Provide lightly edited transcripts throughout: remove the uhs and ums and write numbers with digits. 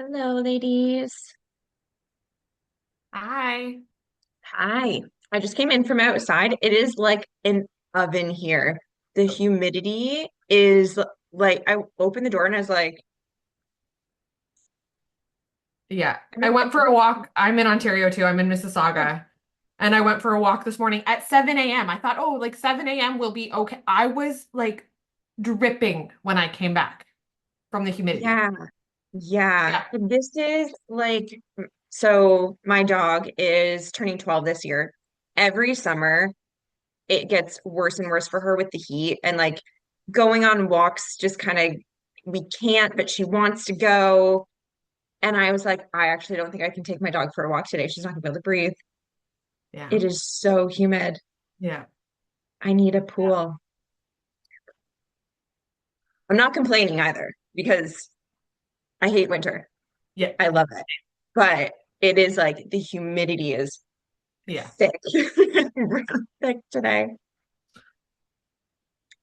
Hello, ladies. Hi. Hi. I just came in from outside. It is like an oven here. The humidity is like, I opened the door and I was like, Yeah, I'm I in went for a walk. I'm in Ontario too. I'm in the Mississauga. And I went for a walk this morning at 7 a.m. I thought, oh, like 7 a.m. will be okay. I was like dripping when I came back from the humidity. yeah, yeah. Yeah. This is like, so my dog is turning 12 this year. Every summer, it gets worse and worse for her with the heat and like going on walks just kind of, we can't, but she wants to go. And I was like, I actually don't think I can take my dog for a walk today. She's not gonna be able to breathe. Yeah. It is so humid. Yeah. I need a Yeah. pool. I'm not complaining either because I hate winter. Yeah. I love it. But it is like the humidity is Yeah. thick, really thick today.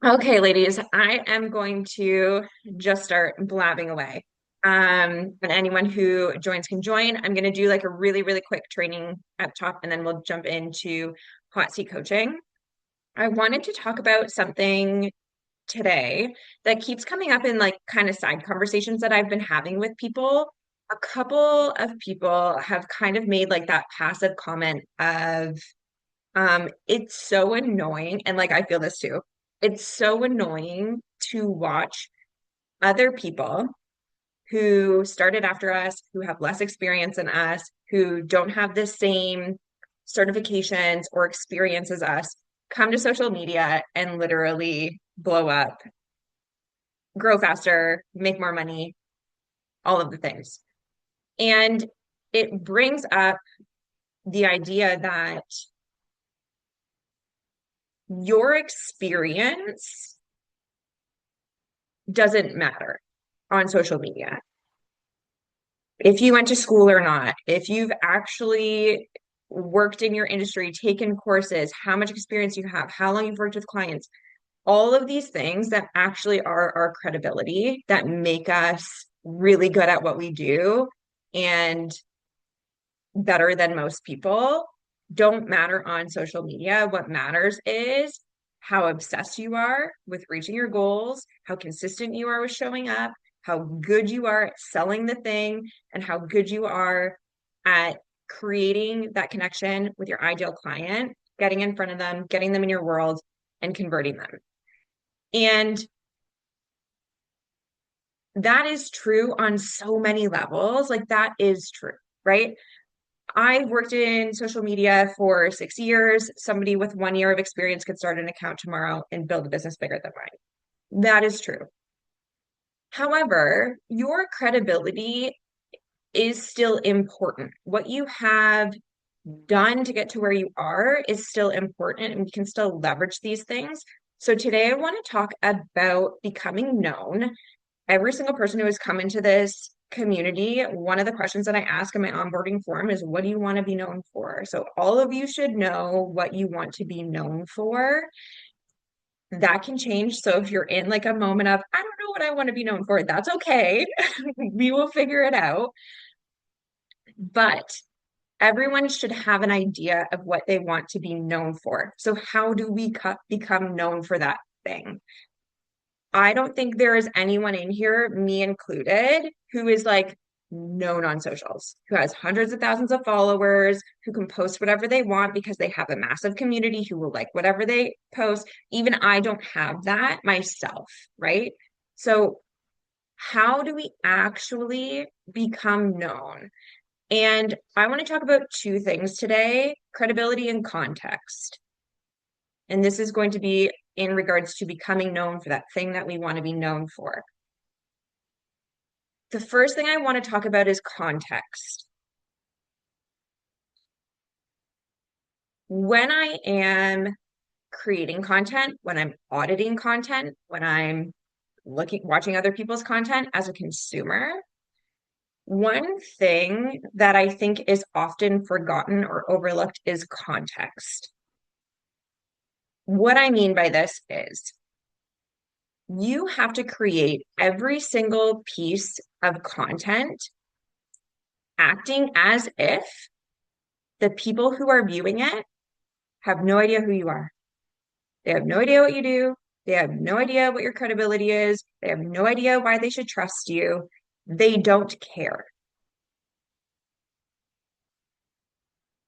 Okay, ladies, I am going to just start blabbing away. And anyone who joins can join. I'm going to do like a really, really quick training at the top, and then we'll jump into hot seat coaching. I wanted to talk about something today that keeps coming up in like kind of side conversations that I've been having with people. A couple of people have kind of made like that passive comment of, it's so annoying, and like I feel this too. It's so annoying to watch other people who started after us, who have less experience than us, who don't have the same certifications or experience as us, come to social media and literally blow up, grow faster, make more money, all of the things. And it brings up the idea that your experience doesn't matter on social media. If you went to school or not, if you've actually worked in your industry, taken courses, how much experience you have, how long you've worked with clients, all of these things that actually are our credibility that make us really good at what we do and better than most people don't matter on social media. What matters is how obsessed you are with reaching your goals, how consistent you are with showing up, how good you are at selling the thing, and how good you are at creating that connection with your ideal client, getting in front of them, getting them in your world, and converting them. And that is true on so many levels. Like, that is true, right? I worked in social media for 6 years. Somebody with 1 year of experience could start an account tomorrow and build a business bigger than mine. That is true. However, your credibility is still important. What you have done to get to where you are is still important, and we can still leverage these things. So today I want to talk about becoming known. Every single person who has come into this community, one of the questions that I ask in my onboarding form is, what do you want to be known for? So all of you should know what you want to be known for. That can change. So if you're in like a moment of, I don't know what I want to be known for, that's okay. We will figure it out. But everyone should have an idea of what they want to be known for. So how do we become known for that thing? I don't think there is anyone in here, me included, who is like known on socials, who has hundreds of thousands of followers, who can post whatever they want because they have a massive community who will like whatever they post. Even I don't have that myself, right? So, how do we actually become known? And I want to talk about two things today: credibility and context. And this is going to be in regards to becoming known for that thing that we want to be known for. The first thing I want to talk about is context. When I am creating content, when I'm auditing content, when I'm watching other people's content as a consumer, one thing that I think is often forgotten or overlooked is context. What I mean by this is you have to create every single piece of content acting as if the people who are viewing it have no idea who you are. They have no idea what you do. They have no idea what your credibility is. They have no idea why they should trust you. They don't care.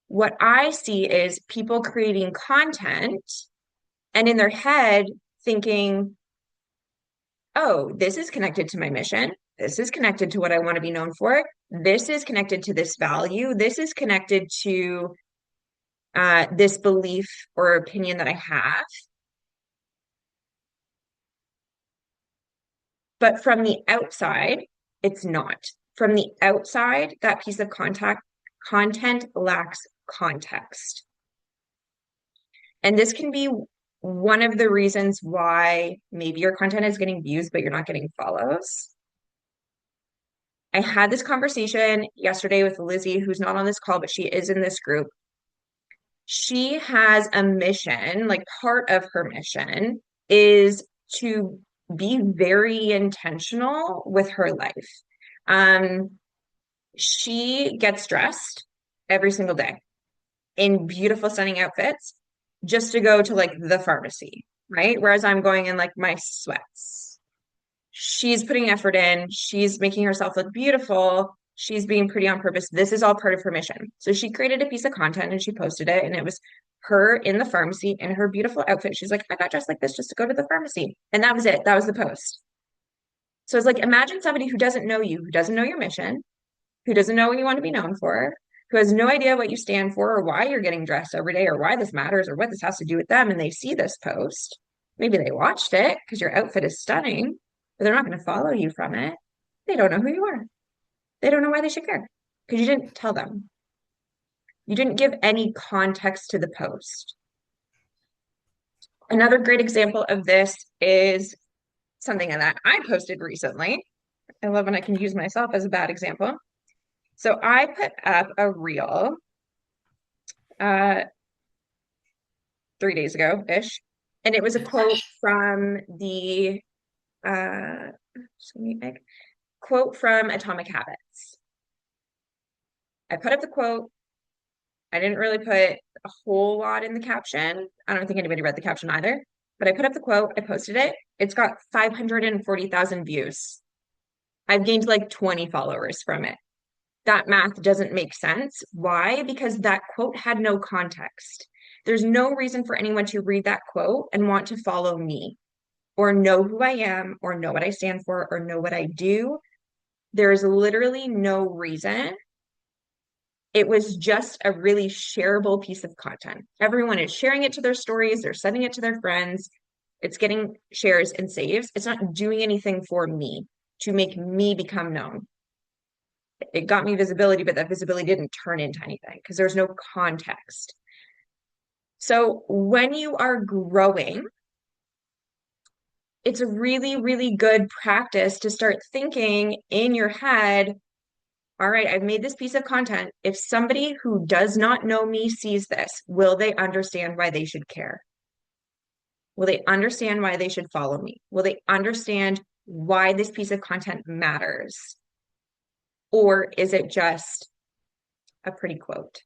What I see is people creating content and in their head thinking, oh, this is connected to my mission. This is connected to what I want to be known for. This is connected to this value. This is connected to this belief or opinion that I have. But from the outside, it's not. From the outside, that piece of content lacks context. And this can be one of the reasons why maybe your content is getting views, but you're not getting follows. I had this conversation yesterday with Lizzie, who's not on this call, but she is in this group. She has a mission, like part of her mission is to be very intentional with her life. Um, she gets dressed every single day in beautiful, stunning outfits just to go to like the pharmacy, right? Whereas I'm going in like my sweats. She's putting effort in, she's making herself look beautiful, she's being pretty on purpose. This is all part of her mission. So she created a piece of content and she posted it, and it was her in the pharmacy in her beautiful outfit. She's like, I got dressed like this just to go to the pharmacy. And that was it. That was the post. So it's like, imagine somebody who doesn't know you, who doesn't know your mission, who doesn't know what you want to be known for, who has no idea what you stand for or why you're getting dressed every day or why this matters or what this has to do with them. And they see this post. Maybe they watched it because your outfit is stunning, but they're not going to follow you from it. They don't know who you are. They don't know why they should care because you didn't tell them. You didn't give any context to the post. Another great example of this is something that I posted recently. I love when I can use myself as a bad example. So I put up a reel uh, 3 days ago-ish, and it was a quote from the uh, quote from Atomic Habits. I put up the quote. I didn't really put a whole lot in the caption. I don't think anybody read the caption either, but I put up the quote. I posted it. It's got 540,000 views. I've gained like 20 followers from it. That math doesn't make sense. Why? Because that quote had no context. There's no reason for anyone to read that quote and want to follow me or know who I am or know what I stand for or know what I do. There is literally no reason. It was just a really shareable piece of content. Everyone is sharing it to their stories, they're sending it to their friends. It's getting shares and saves. It's not doing anything for me to make me become known. It got me visibility, but that visibility didn't turn into anything because there's no context. So when you are growing, it's a really, really good practice to start thinking in your head, all right, I've made this piece of content. If somebody who does not know me sees this, will they understand why they should care? Will they understand why they should follow me? Will they understand why this piece of content matters? Or is it just a pretty quote?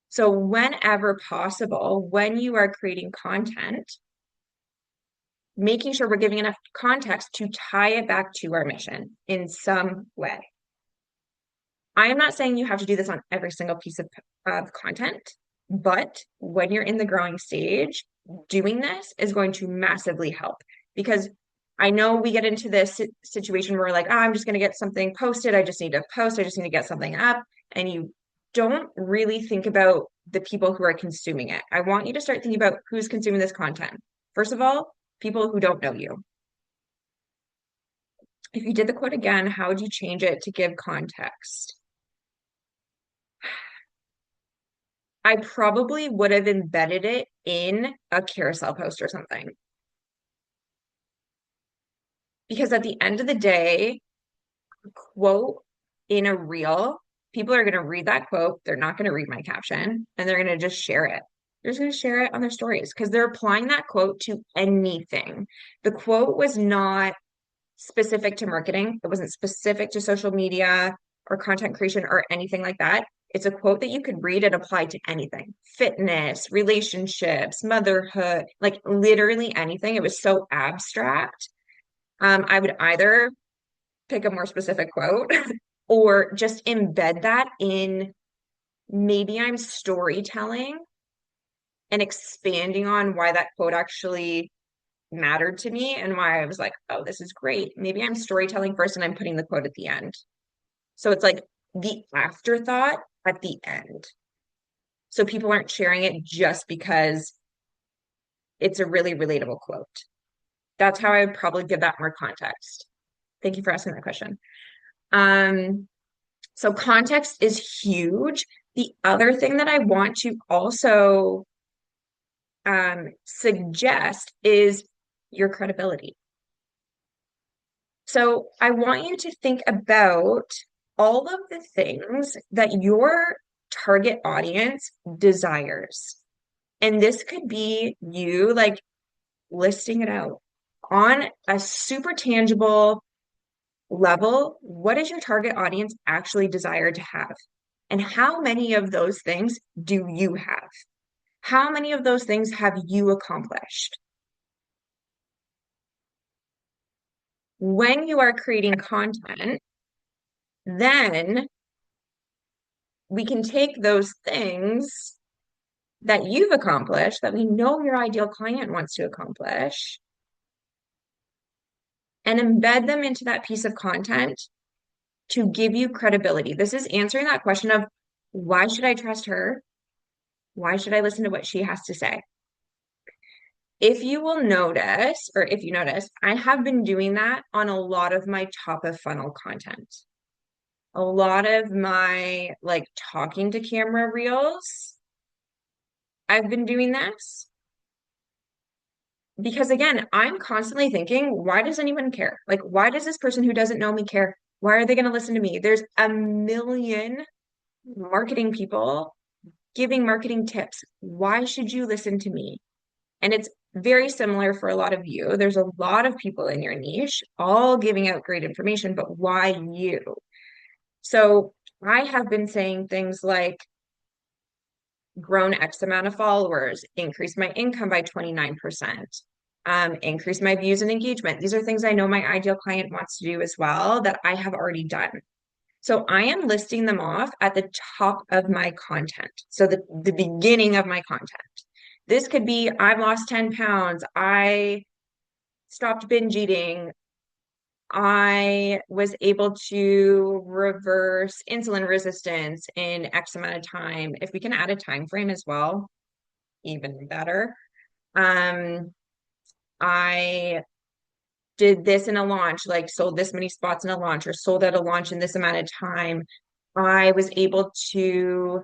So whenever possible, when you are creating content, making sure we're giving enough context to tie it back to our mission in some way. I am not saying you have to do this on every single piece of content, but when you're in the growing stage, doing this is going to massively help because I know we get into this situation where we're like, oh, I'm just going to get something posted. I just need to post. I just need to get something up. And you don't really think about the people who are consuming it. I want you to start thinking about who's consuming this content. First of all, people who don't know you. If you did the quote again, how would you change it to give context? I probably would have embedded it in a carousel post or something. Because at the end of the day, a quote in a reel, people are going to read that quote. They're not going to read my caption and they're going to just share it. They're just going to share it on their stories because they're applying that quote to anything. The quote was not specific to marketing. It wasn't specific to social media. or content creation or anything like that. It's a quote that you could read and apply to anything, fitness, relationships, motherhood, like literally anything. It was so abstract. I would either pick a more specific quote or just embed that in maybe I'm storytelling and expanding on why that quote actually mattered to me and why I was like, oh, this is great. Maybe I'm storytelling first and I'm putting the quote at the end. So it's like the afterthought at the end. So people aren't sharing it just because it's a really relatable quote. That's how I would probably give that more context. Thank you for asking that question. Um, so context is huge. The other thing that I want to also suggest is your credibility. So I want you to think about all of the things that your target audience desires. And this could be you like listing it out on a super tangible level. What does your target audience actually desire to have? And how many of those things do you have? How many of those things have you accomplished? When you are creating content, then we can take those things that you've accomplished, that we know your ideal client wants to accomplish, and embed them into that piece of content to give you credibility. This is answering that question of why should I trust her? Why should I listen to what she has to say? If you will notice, or if you notice, I have been doing that on a lot of my top of funnel content. A lot of my like talking to camera reels, I've been doing this because again, I'm constantly thinking, why does anyone care? Like, why does this person who doesn't know me care? Why are they going to listen to me? There's a million marketing people giving marketing tips. Why should you listen to me? And it's very similar for a lot of you. There's a lot of people in your niche all giving out great information, but why you? So I have been saying things like, grown X amount of followers, increase my income by 29%, increase my views and engagement. These are things I know my ideal client wants to do as well that I have already done. So I am listing them off at the top of my content. So the beginning of my content. This could be, I've lost 10 pounds. I stopped binge eating. I was able to reverse insulin resistance in X amount of time. If we can add a time frame as well, even better. I did this in a launch, like sold this many spots in a launch or sold at a launch in this amount of time. I was able to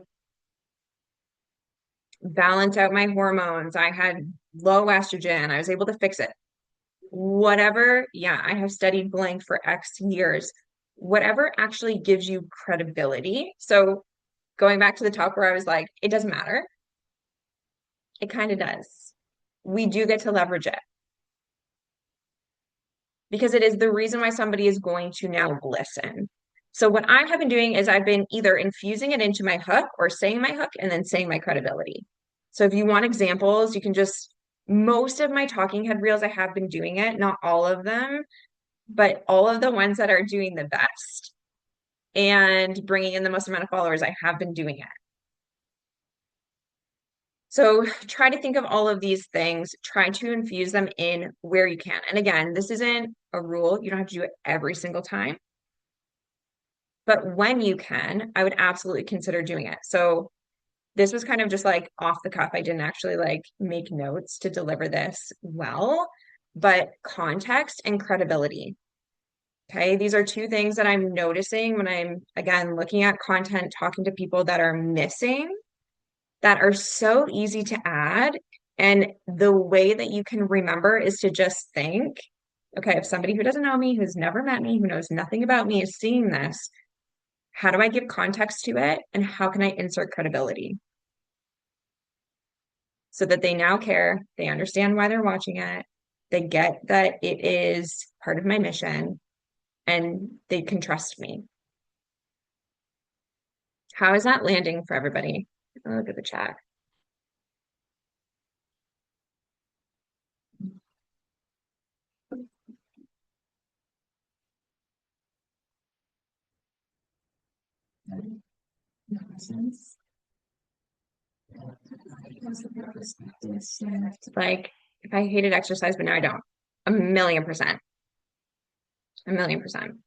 balance out my hormones. I had low estrogen. I was able to fix it. Whatever, yeah, I have studied blank for X years. Whatever actually gives you credibility. So going back to the top where I was like, it doesn't matter. It kind of does. We do get to leverage it because it is the reason why somebody is going to now listen. So what I have been doing is I've been either infusing it into my hook or saying my hook and then saying my credibility. So if you want examples, you can just, most of my talking head reels, I have been doing it, not all of them, but all of the ones that are doing the best and bringing in the most amount of followers, I have been doing it. So try to think of all of these things, try to infuse them in where you can. And again, this isn't a rule. You don't have to do it every single time. But when you can, I would absolutely consider doing it. So this was kind of just like off the cuff. I didn't actually like make notes to deliver this well, but context and credibility. Okay, these are two things that I'm noticing when I'm, again, looking at content, talking to people that are missing, that are so easy to add. And the way that you can remember is to just think, okay, if somebody who doesn't know me, who's never met me, who knows nothing about me is seeing this, how do I give context to it? And how can I insert credibility so that they now care, they understand why they're watching it, they get that it is part of my mission, and they can trust me. How is that landing for everybody? Look at the chat. Like, if I hated exercise, but now I don't. 1,000,000%. 1,000,000%.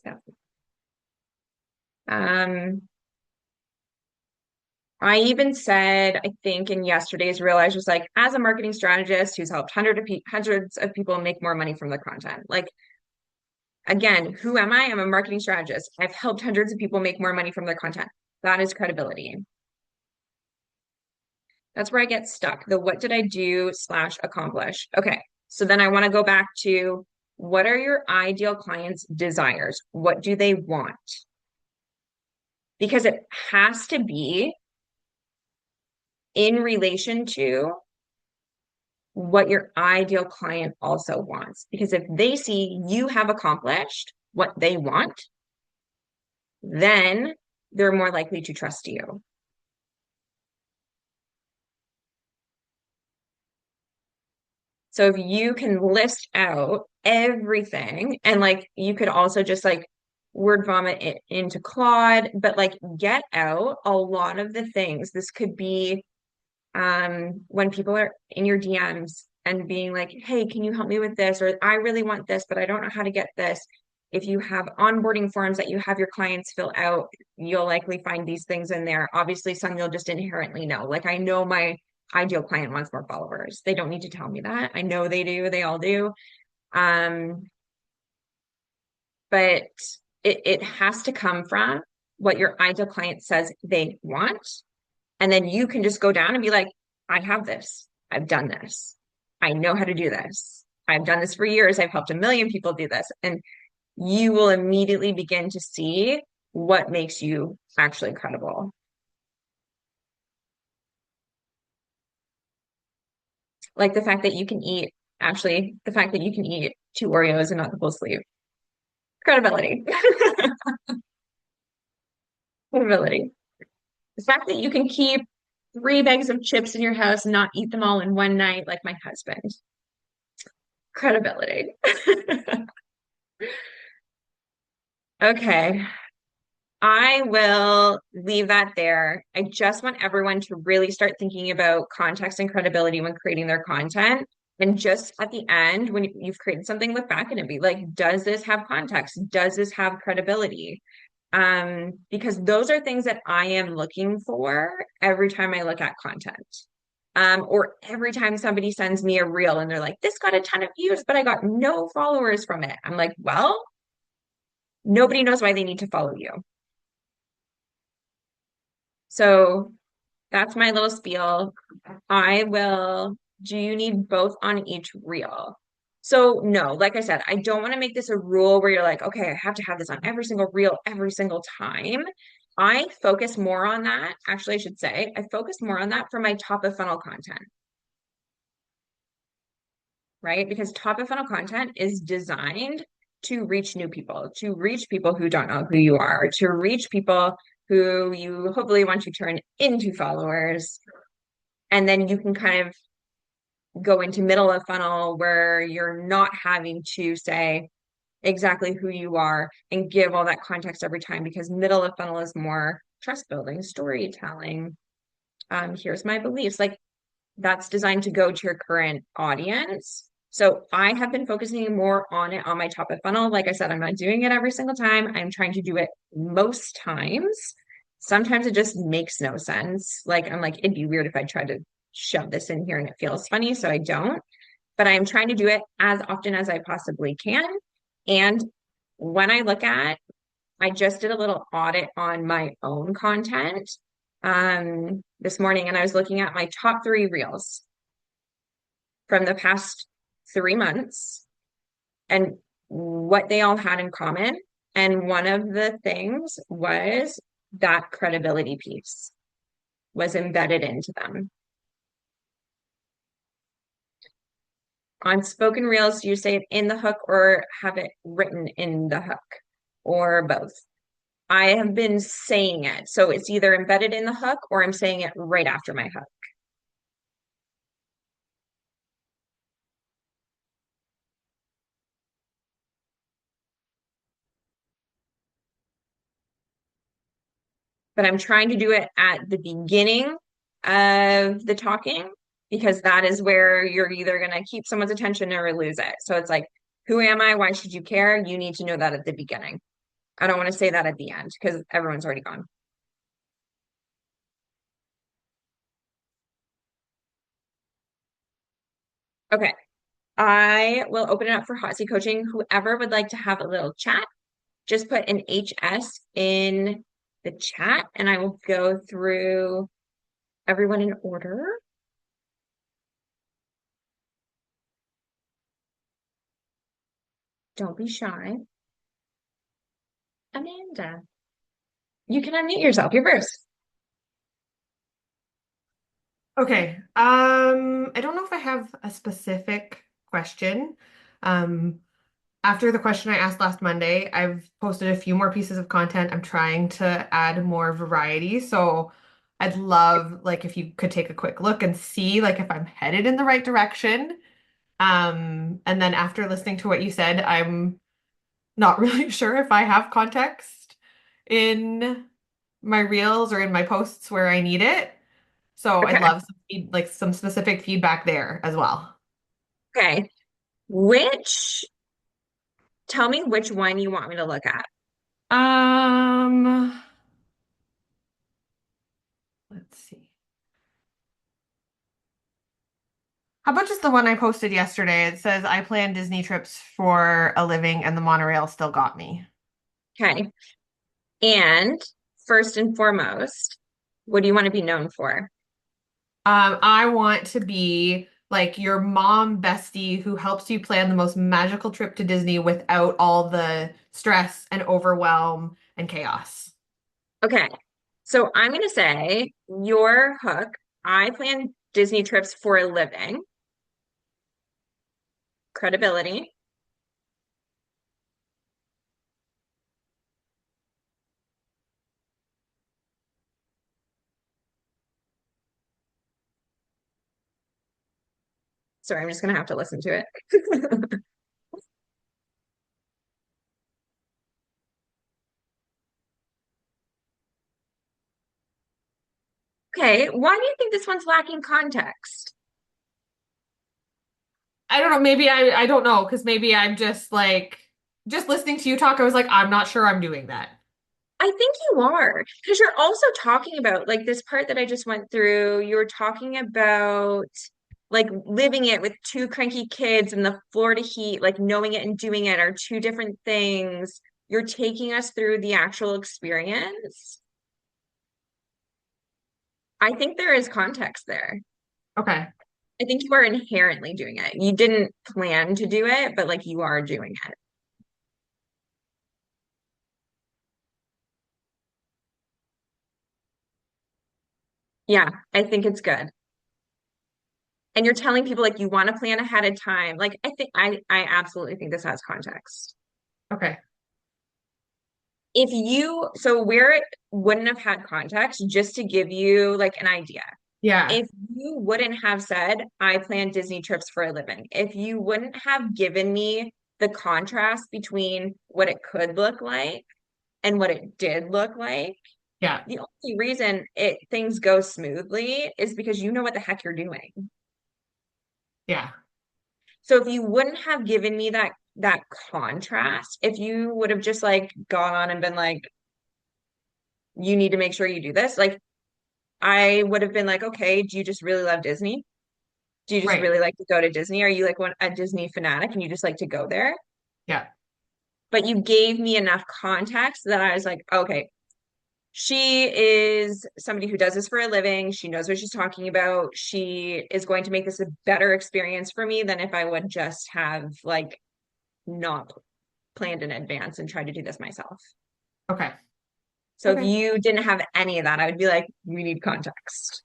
So, um, I even said, I think in yesterday's reel, I was just like, as a marketing strategist who's helped hundreds of people make more money from their content. Like, again, who am I? I'm a marketing strategist. I've helped hundreds of people make more money from their content. That is credibility. That's where I get stuck. The what did I do / accomplish. Okay. So then I want to go back to what are your ideal clients' desires? What do they want? Because it has to be in relation to what your ideal client also wants. Because if they see you have accomplished what they want, then they're more likely to trust you. So if you can list out everything and like you could also just like word vomit it into Claude, but like get out a lot of the things. This could be when people are in your DMs and being like, hey, can you help me with this? Or I really want this, but I don't know how to get this. If you have onboarding forms that you have your clients fill out, you'll likely find these things in there. Obviously, some you'll just inherently know. Like I know my ideal client wants more followers. They don't need to tell me that. I know they do. They all do. Um, but it has to come from what your ideal client says they want. And then you can just go down and be like, I have this. I've done this. I know how to do this. I've done this for years. I've helped 1,000,000 people do this. And you will immediately begin to see what makes you actually credible. Like the fact that you can eat, actually, the fact that you can eat 2 Oreos and not the full sleeve. Credibility. Credibility. The fact that you can keep 3 bags of chips in your house and not eat them all in one night, like my husband. Credibility. Okay. I will leave that there. I just want everyone to really start thinking about context and credibility when creating their content. And just at the end, when you've created something, look back and be like, does this have context? Does this have credibility? Because those are things that I am looking for every time I look at content. Or every time somebody sends me a reel and they're like, this got a ton of views, but I got no followers from it. I'm like, well, nobody knows why they need to follow you. So that's my little spiel. I will, do you need both on each reel? So no, like I said, I don't want to make this a rule where you're like, okay, I have to have this on every single reel every single time. I focus more on that. Actually, I should say, I focus more on that for my top of funnel content, right? Because top of funnel content is designed to reach new people, to reach people who don't know who you are, to reach people who you hopefully want to turn into followers. And then you can kind of go into middle of funnel where you're not having to say exactly who you are and give all that context every time because middle of funnel is more trust building, storytelling. Here's my beliefs. Like that's designed to go to your current audience. So I have been focusing more on it on my top of funnel. Like I said, I'm not doing it every single time. I'm trying to do it most times. Sometimes it just makes no sense. Like I'm like, it'd be weird if I tried to shove this in here and it feels funny, so I don't. But I'm trying to do it as often as I possibly can. And when I look at, I just did a little audit on my own content this morning, and I was looking at my top 3 reels from the past 3 months and what they all had in common. And one of the things was that credibility piece was embedded into them. On spoken reels, do you say it in the hook or have it written in the hook? or both. I have been saying it. So it's either embedded in the hook or I'm saying it right after my hook. But I'm trying to do it at the beginning of the talking because that is where you're either going to keep someone's attention or lose it. So it's like, who am I? Why should you care? You need to know that at the beginning. I don't want to say that at the end because everyone's already gone. Okay. I will open it up for hot seat coaching. Whoever would like to have a little chat, just put an HS in the chat and I will go through everyone in order. Don't be shy. Amanda, you can unmute yourself. You're first. Okay. I don't know if I have a specific question. Um, After the question I asked last Monday, I've posted a few more pieces of content. I'm trying to add more variety. So I'd love like if you could take a quick look and see like if I'm headed in the right direction. And then after listening to what you said, I'm not really sure if I have context in my reels or in my posts where I need it. So I'd Okay. love like some specific feedback there as well. Okay. Which, tell me which one you want me to look at. Um, let's see. How about just the one I posted yesterday? It says, I plan Disney trips for a living and the monorail still got me. Okay. And first and foremost, what do you want to be known for? I want to be like your mom bestie who helps you plan the most magical trip to Disney without all the stress and overwhelm and chaos. Okay. So I'm going to say your hook. I plan Disney trips for a living. Credibility. Sorry, I'm just going to have to listen to it. Okay. Why do you think this one's lacking context? I don't know, maybe I don't know, because maybe I'm just like just listening to you talk, I was like, I'm not sure I'm doing that. I think you are, because you're also talking about like this part that I just went through. You were talking about like living it with two cranky kids in the Florida heat, like knowing it and doing it are two different things. You're taking us through the actual experience. I think there is context there. Okay. I think you are inherently doing it. You didn't plan to do it, but like you are doing it. Yeah, I think it's good. And you're telling people like you want to plan ahead of time. Like I absolutely think this has context. Okay. If you so where it wouldn't have had context, just to give you like an idea. Yeah. If you wouldn't have said, I plan Disney trips for a living, if you wouldn't have given me the contrast between what it could look like and what it did look like, Yeah. the only reason it things go smoothly is because you know what the heck you're doing. Yeah. So if you wouldn't have given me that contrast, if you would have just like gone on and been like, you need to make sure you do this, like I would have been like, okay, do you just really love Disney? Do you just Right. really like to go to Disney? Are you like a Disney fanatic and you just like to go there? Yeah. But you gave me enough context that I was like, okay, she is somebody who does this for a living. She knows what she's talking about. She is going to make this a better experience for me than if I would just have like not planned in advance and tried to do this myself. Okay. So if Okay. you didn't have any of that, I would be like, we need context.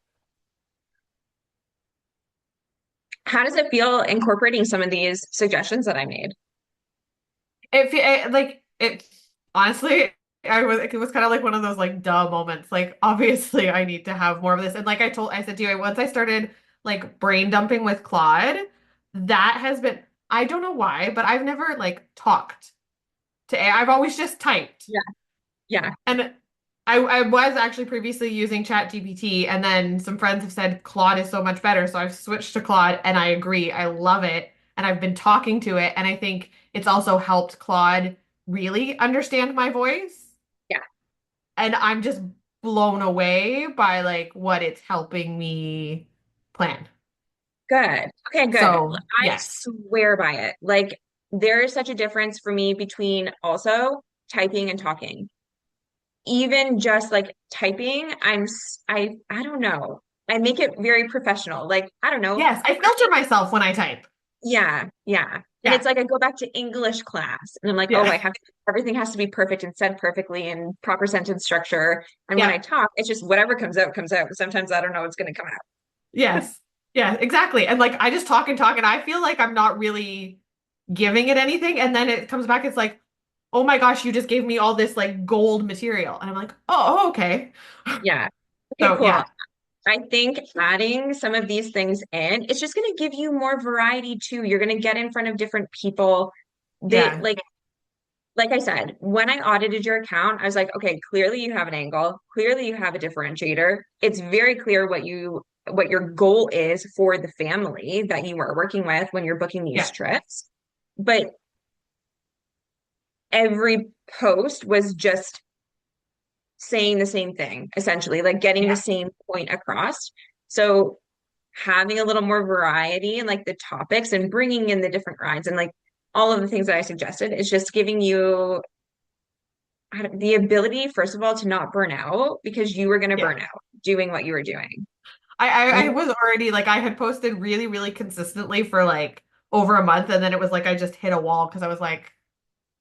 How does it feel incorporating some of these suggestions that I made? Like it. Honestly, it was kind of like one of those like duh moments. Like obviously I need to have more of this. And like I said to you, once I started like brain dumping with Claude, that has been, I don't know why, but I've never like talked to AI. I've always just typed. Yeah. Yeah. And I was actually previously using ChatGPT, and then some friends have said Claude is so much better. So I've switched to Claude, and I agree. I love it. And I've been talking to it, and I think it's also helped Claude really understand my voice. Yeah. And I'm just blown away by like what it's helping me plan. Good. Okay, good. So I yes. swear by it. Like there is such a difference for me between also typing and talking. Even just like typing, I don't know. I make it very professional. Like, I don't know. Yes, I filter myself when I type. Yeah, yeah. And Yeah. it's like I go back to English class and I'm like, oh, Yeah. everything has to be perfect and said perfectly and proper sentence structure. And when I Yeah. talk, it's just whatever comes out, comes out. Sometimes I don't know what's going to come out. Yes. Yeah, exactly. And like I just talk and talk and I feel like I'm not really giving it anything. And then it comes back, it's like, oh my gosh, you just gave me all this like gold material. And I'm like, oh, okay. Yeah. Okay, So cool. yeah. I think adding some of these things in, it's just going to give you more variety too. You're going to get in front of different people. They Yeah. like I said, when I audited your account, I was like, okay, clearly you have an angle. Clearly you have a differentiator. It's very clear what your goal is for the family that you are working with when you're booking these Yeah. trips. But every post was just saying the same thing, essentially, like getting the Yeah. same point across. So having a little more variety and like the topics and bringing in the different rides and like all of the things that I suggested is just giving you the ability, first of all, to not burn out because you were going to Yeah. burn out doing what you were doing. I You, was already like I had posted really, really consistently for like over a month, and then it was like I just hit a wall because I was like,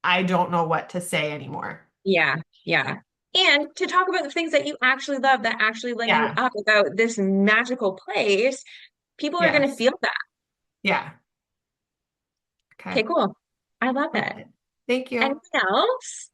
I don't know what to say anymore. yeah, yeah. And to talk about the things that you actually love that actually light you Yeah. up about this magical place, people are going to Yes. feel that. Yeah. Okay, Okay. cool. I love Love it. it. Thank you. Anything else?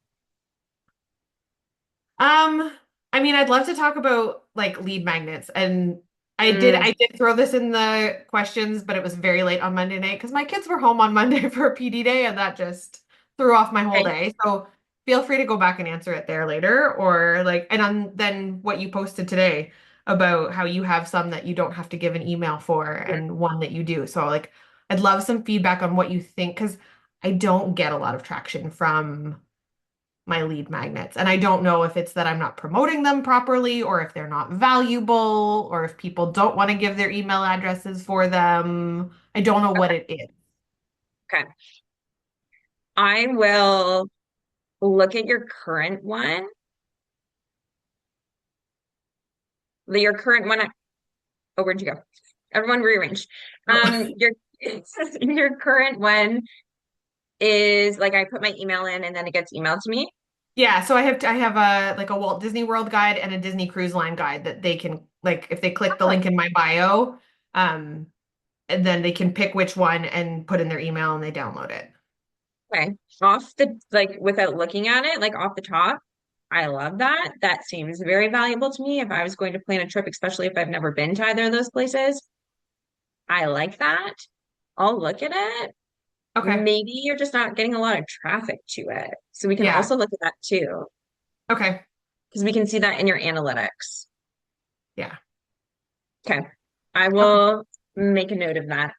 Um, I mean, I'd love to talk about like lead magnets, and Mm, I did throw this in the questions, but it was very late on Monday night because my kids were home on Monday for a PD day, and that just threw off my whole okay. day. So feel free to go back and answer it there later, or like, and on then what you posted today about how you have some that you don't have to give an email for, Yeah, and one that you do. So like, I'd love some feedback on what you think because I don't get a lot of traction from my lead magnets. And I don't know if it's that I'm not promoting them properly or if they're not valuable or if people don't want to give their email addresses for them. I don't know what okay. it is. Okay. I will look at your current one. Your current one. Oh, where'd you go? Everyone rearranged. Oh. Your your current one is like I put my email in and then it gets emailed to me. Yeah, so I have a like a Walt Disney World guide and a Disney Cruise Line guide that they can like if they click the Oh, link in my bio, um, and then they can pick which one and put in their email and they download it. okay. Off the like without looking at it, like off the top, I love that. That seems very valuable to me if I was going to plan a trip, especially if I've never been to either of those places. I like that. I'll look at it. Okay. Maybe you're just not getting a lot of traffic to it. So we can Yeah. also look at that too, Okay. because we can see that in your analytics. Yeah. Okay. I Okay. will make a note of that.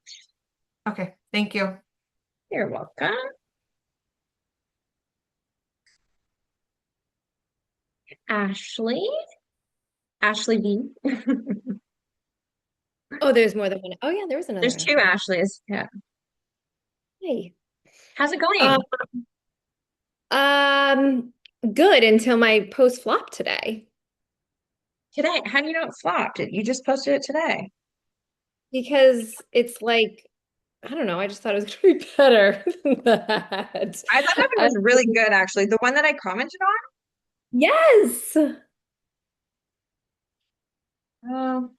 Okay. Thank you. You're welcome. Ashley. Ashley V. Oh, there's more than one. Oh, yeah, there was another There's two Ashley. Ashleys. Yeah. Hey. How's it Um, going um, good until my post flopped today today? How do you know it flopped? You just posted it today. because it's like, I don't know, I just thought it was gonna be better than that. I thought that one Uh, was really good, actually. The one that I commented yes. on.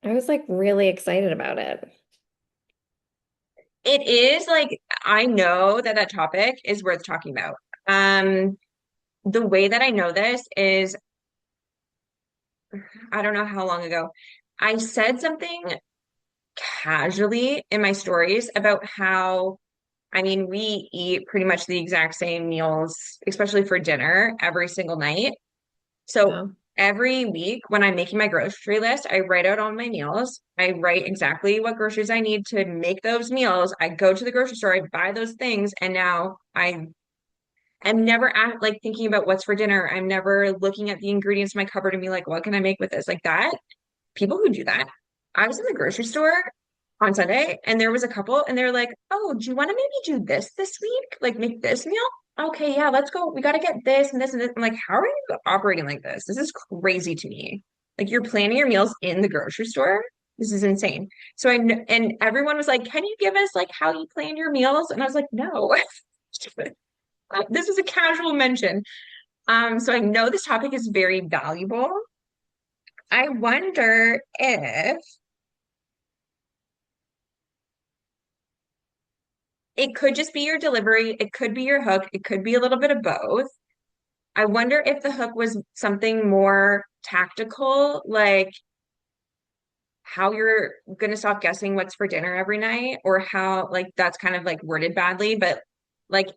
I was like really excited about it. It is like, I know that that topic is worth talking about. Um, the way that I know this is, I don't know how long ago, I said something casually in my stories about how, I mean, we eat pretty much the exact same meals, especially for dinner, every single night. So Yeah. every week when I'm making my grocery list, I write out all my meals. I write exactly what groceries I need to make those meals. I go to the grocery store, I buy those things, and now I'm never like thinking about what's for dinner. I'm never looking at the ingredients in my cupboard and be like, what can I make with this? Like that. People who do that. I was in the grocery store on Sunday and there was a couple and they're like, "Oh, do you want to maybe do this week? Like make this meal?" Okay, yeah, let's go. We got to get this and this and this. I'm like, how are you operating like this? This is crazy to me. Like you're planning your meals in the grocery store. This is insane. So and everyone was like, "Can you give us like how you plan your meals?" And I was like, "No." This was a casual mention. So I know this topic is very valuable. I wonder if it could just be your delivery, it could be your hook, it could be a little bit of both. I wonder if the hook was something more tactical, like how you're gonna stop guessing what's for dinner every night, or how like that's kind of like worded badly, but like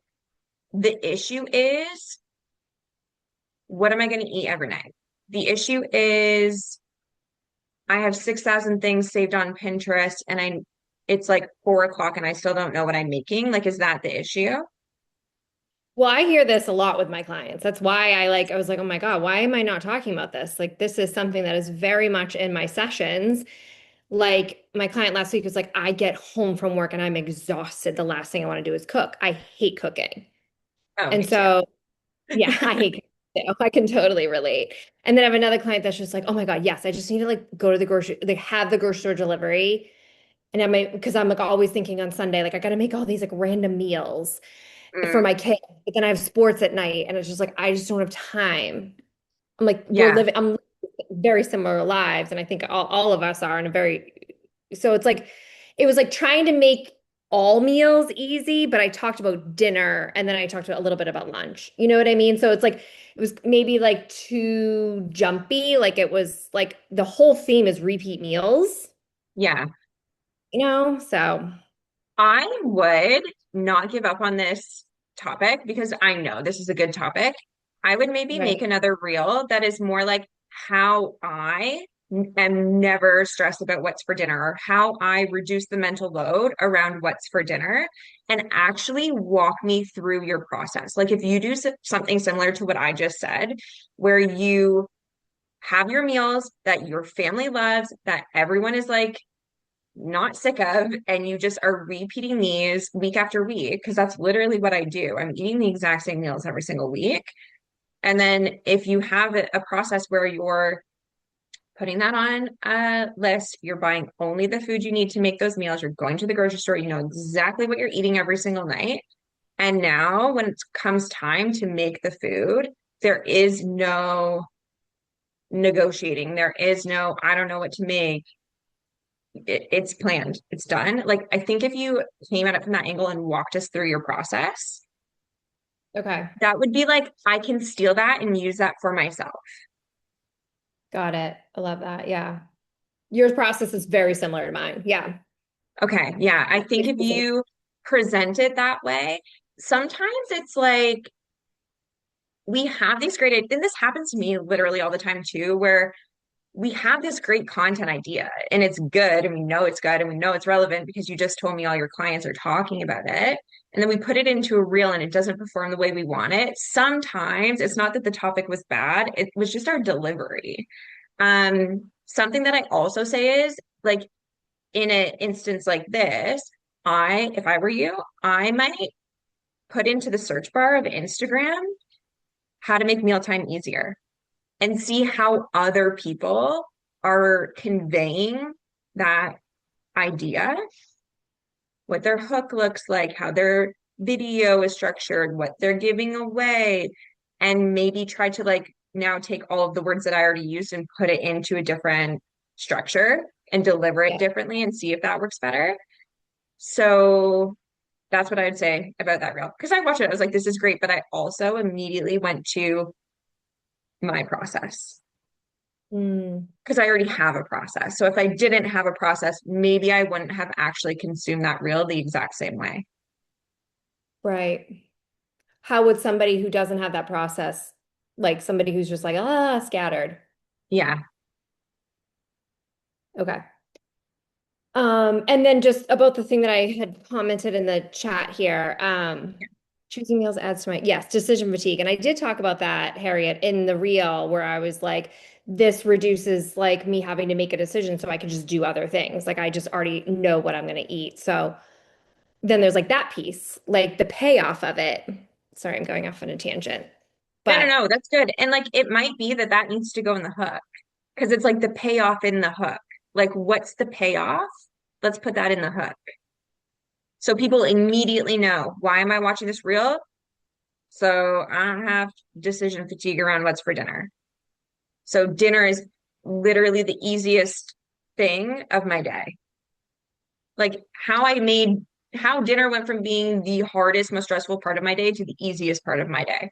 the issue is what am I gonna eat every night? The issue is I have 6,000 things saved on Pinterest and it's like 4 o'clock and I still don't know what I'm making. Like, is that the issue? Well, I hear this a lot with my clients. That's why I was like, oh my God, why am I not talking about this? Like, this is something that is very much in my sessions. Like, my client last week was like, I get home from work and I'm exhausted. The last thing I want to do is cook. I hate cooking. Oh, And me too. so, yeah, I hate cooking too. I can totally relate. And then I have another client that's just like, oh my God, yes, I just need to like go to the grocery, like have the grocery store delivery. And because I'm like always thinking on Sunday, like I got to make all these like random meals for Mm, my kids, but then I have sports at night, and it's just like I just don't have time. I'm like yeah. I'm living very similar lives, and I think all of us are in a very so it's like it was like trying to make all meals easy, but I talked about dinner and then I talked a little bit about lunch. You know what I mean? So it's like it was maybe like too jumpy. Like it was like the whole theme is repeat meals, Yeah. So I would not give up on this topic because I know this is a good topic. I would maybe make right. another reel that is more like how I am never stressed about what's for dinner or how I reduce the mental load around what's for dinner and actually walk me through your process. Like if you do something similar to what I just said, where you have your meals that your family loves, that everyone is like not sick of, and you just are repeating these week after week, because that's literally what I do. I'm eating the exact same meals every single week. And then if you have a process where you're putting that on a list, you're buying only the food you need to make those meals, you're going to the grocery store, you know exactly what you're eating every single night. And now when it comes time to make the food, there is no negotiating. There is no, I don't know what to make. It's planned, it's done. Like, I think if you came at it from that angle and walked us through your process, Okay. that would be like, I can steal that and use that for myself. Got it. I love that. Yeah. Your process is very similar to mine. Yeah. Okay. Yeah. I think if you present it that way, sometimes it's like we have these great, and this happens to me literally all the time too, where we have this great content idea and it's good and we know it's good and we know it's relevant because you just told me all your clients are talking about it. And then we put it into a reel and it doesn't perform the way we want it. Sometimes it's not that the topic was bad, it was just our delivery. Something that I also say is like in an instance like this, if I were you, I might put into the search bar of Instagram how to make mealtime easier and see how other people are conveying that idea, what their hook looks like, how their video is structured, what they're giving away, and maybe try to like now take all of the words that I already used and put it into a different structure and deliver it Yeah. differently and see if that works better. So that's what I would say about that reel. Because I watched it, I was like, this is great. But I also immediately went to my process Mm, because I already have a process. So if I didn't have a process, maybe I wouldn't have actually consumed that reel the exact same way. right. How would somebody who doesn't have that process, like somebody who's just like, ah, scattered? Yeah. Okay. And then just about the thing that I had commented in the chat here, choosing meals adds to my, yes, decision fatigue. And I did talk about that, Harriet, in the reel where I was like, this reduces like me having to make a decision so I can just do other things. Like I just already know what I'm going to eat. So then there's like that piece, like the payoff of it. Sorry, I'm going off on a tangent. No, no, But no, that's good. And like it might be that that needs to go in the hook because it's like the payoff in the hook. Like, what's the payoff? Let's put that in the hook. So people immediately know, why am I watching this reel? So I don't have decision fatigue around what's for dinner. So dinner is literally the easiest thing of my day. Like how dinner went from being the hardest, most stressful part of my day to the easiest part of my day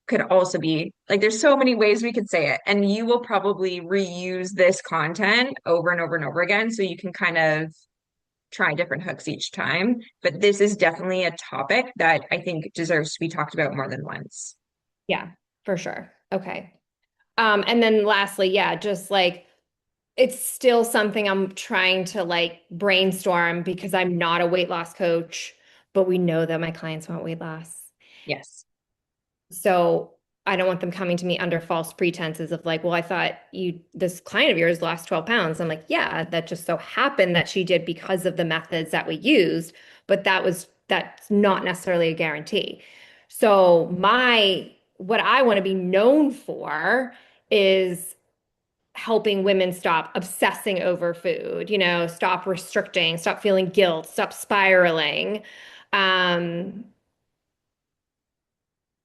could also be like there's so many ways we could say it. And you will probably reuse this content over and over and over again. So you can kind of try different hooks each time. But this is definitely a topic that I think deserves to be talked about more than once. yeah, for sure. Okay. And then lastly, yeah, just like it's still something I'm trying to like brainstorm because I'm not a weight loss coach, but we know that my clients want weight loss. Yes. So I don't want them coming to me under false pretenses of like, well, I thought this client of yours lost 12 pounds. I'm like, yeah, that just so happened that she did because of the methods that we used, but that's not necessarily a guarantee. So what I want to be known for is helping women stop obsessing over food, stop restricting, stop feeling guilt, stop spiraling. Um,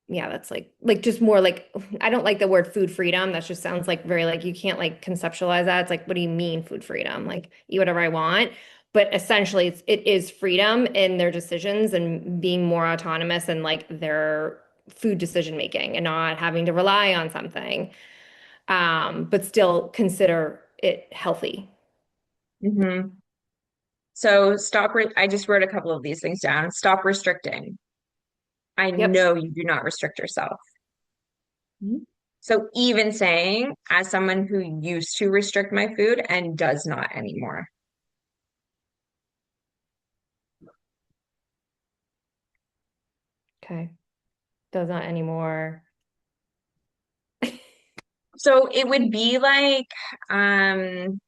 yeah, that's like just more like I don't like the word food freedom. That just sounds like very like you can't like conceptualize that. It's like, what do you mean food freedom? Like eat whatever I want. But essentially it is freedom in their decisions and being more autonomous and like their food decision making and not having to rely on something. But still consider it healthy. Hmm. So I just wrote a couple of these things down. Stop restricting. I Yep. know you do not restrict yourself. Mhm. So even saying, as someone who used to restrict my food and does not anymore. Okay. Does not anymore. So um,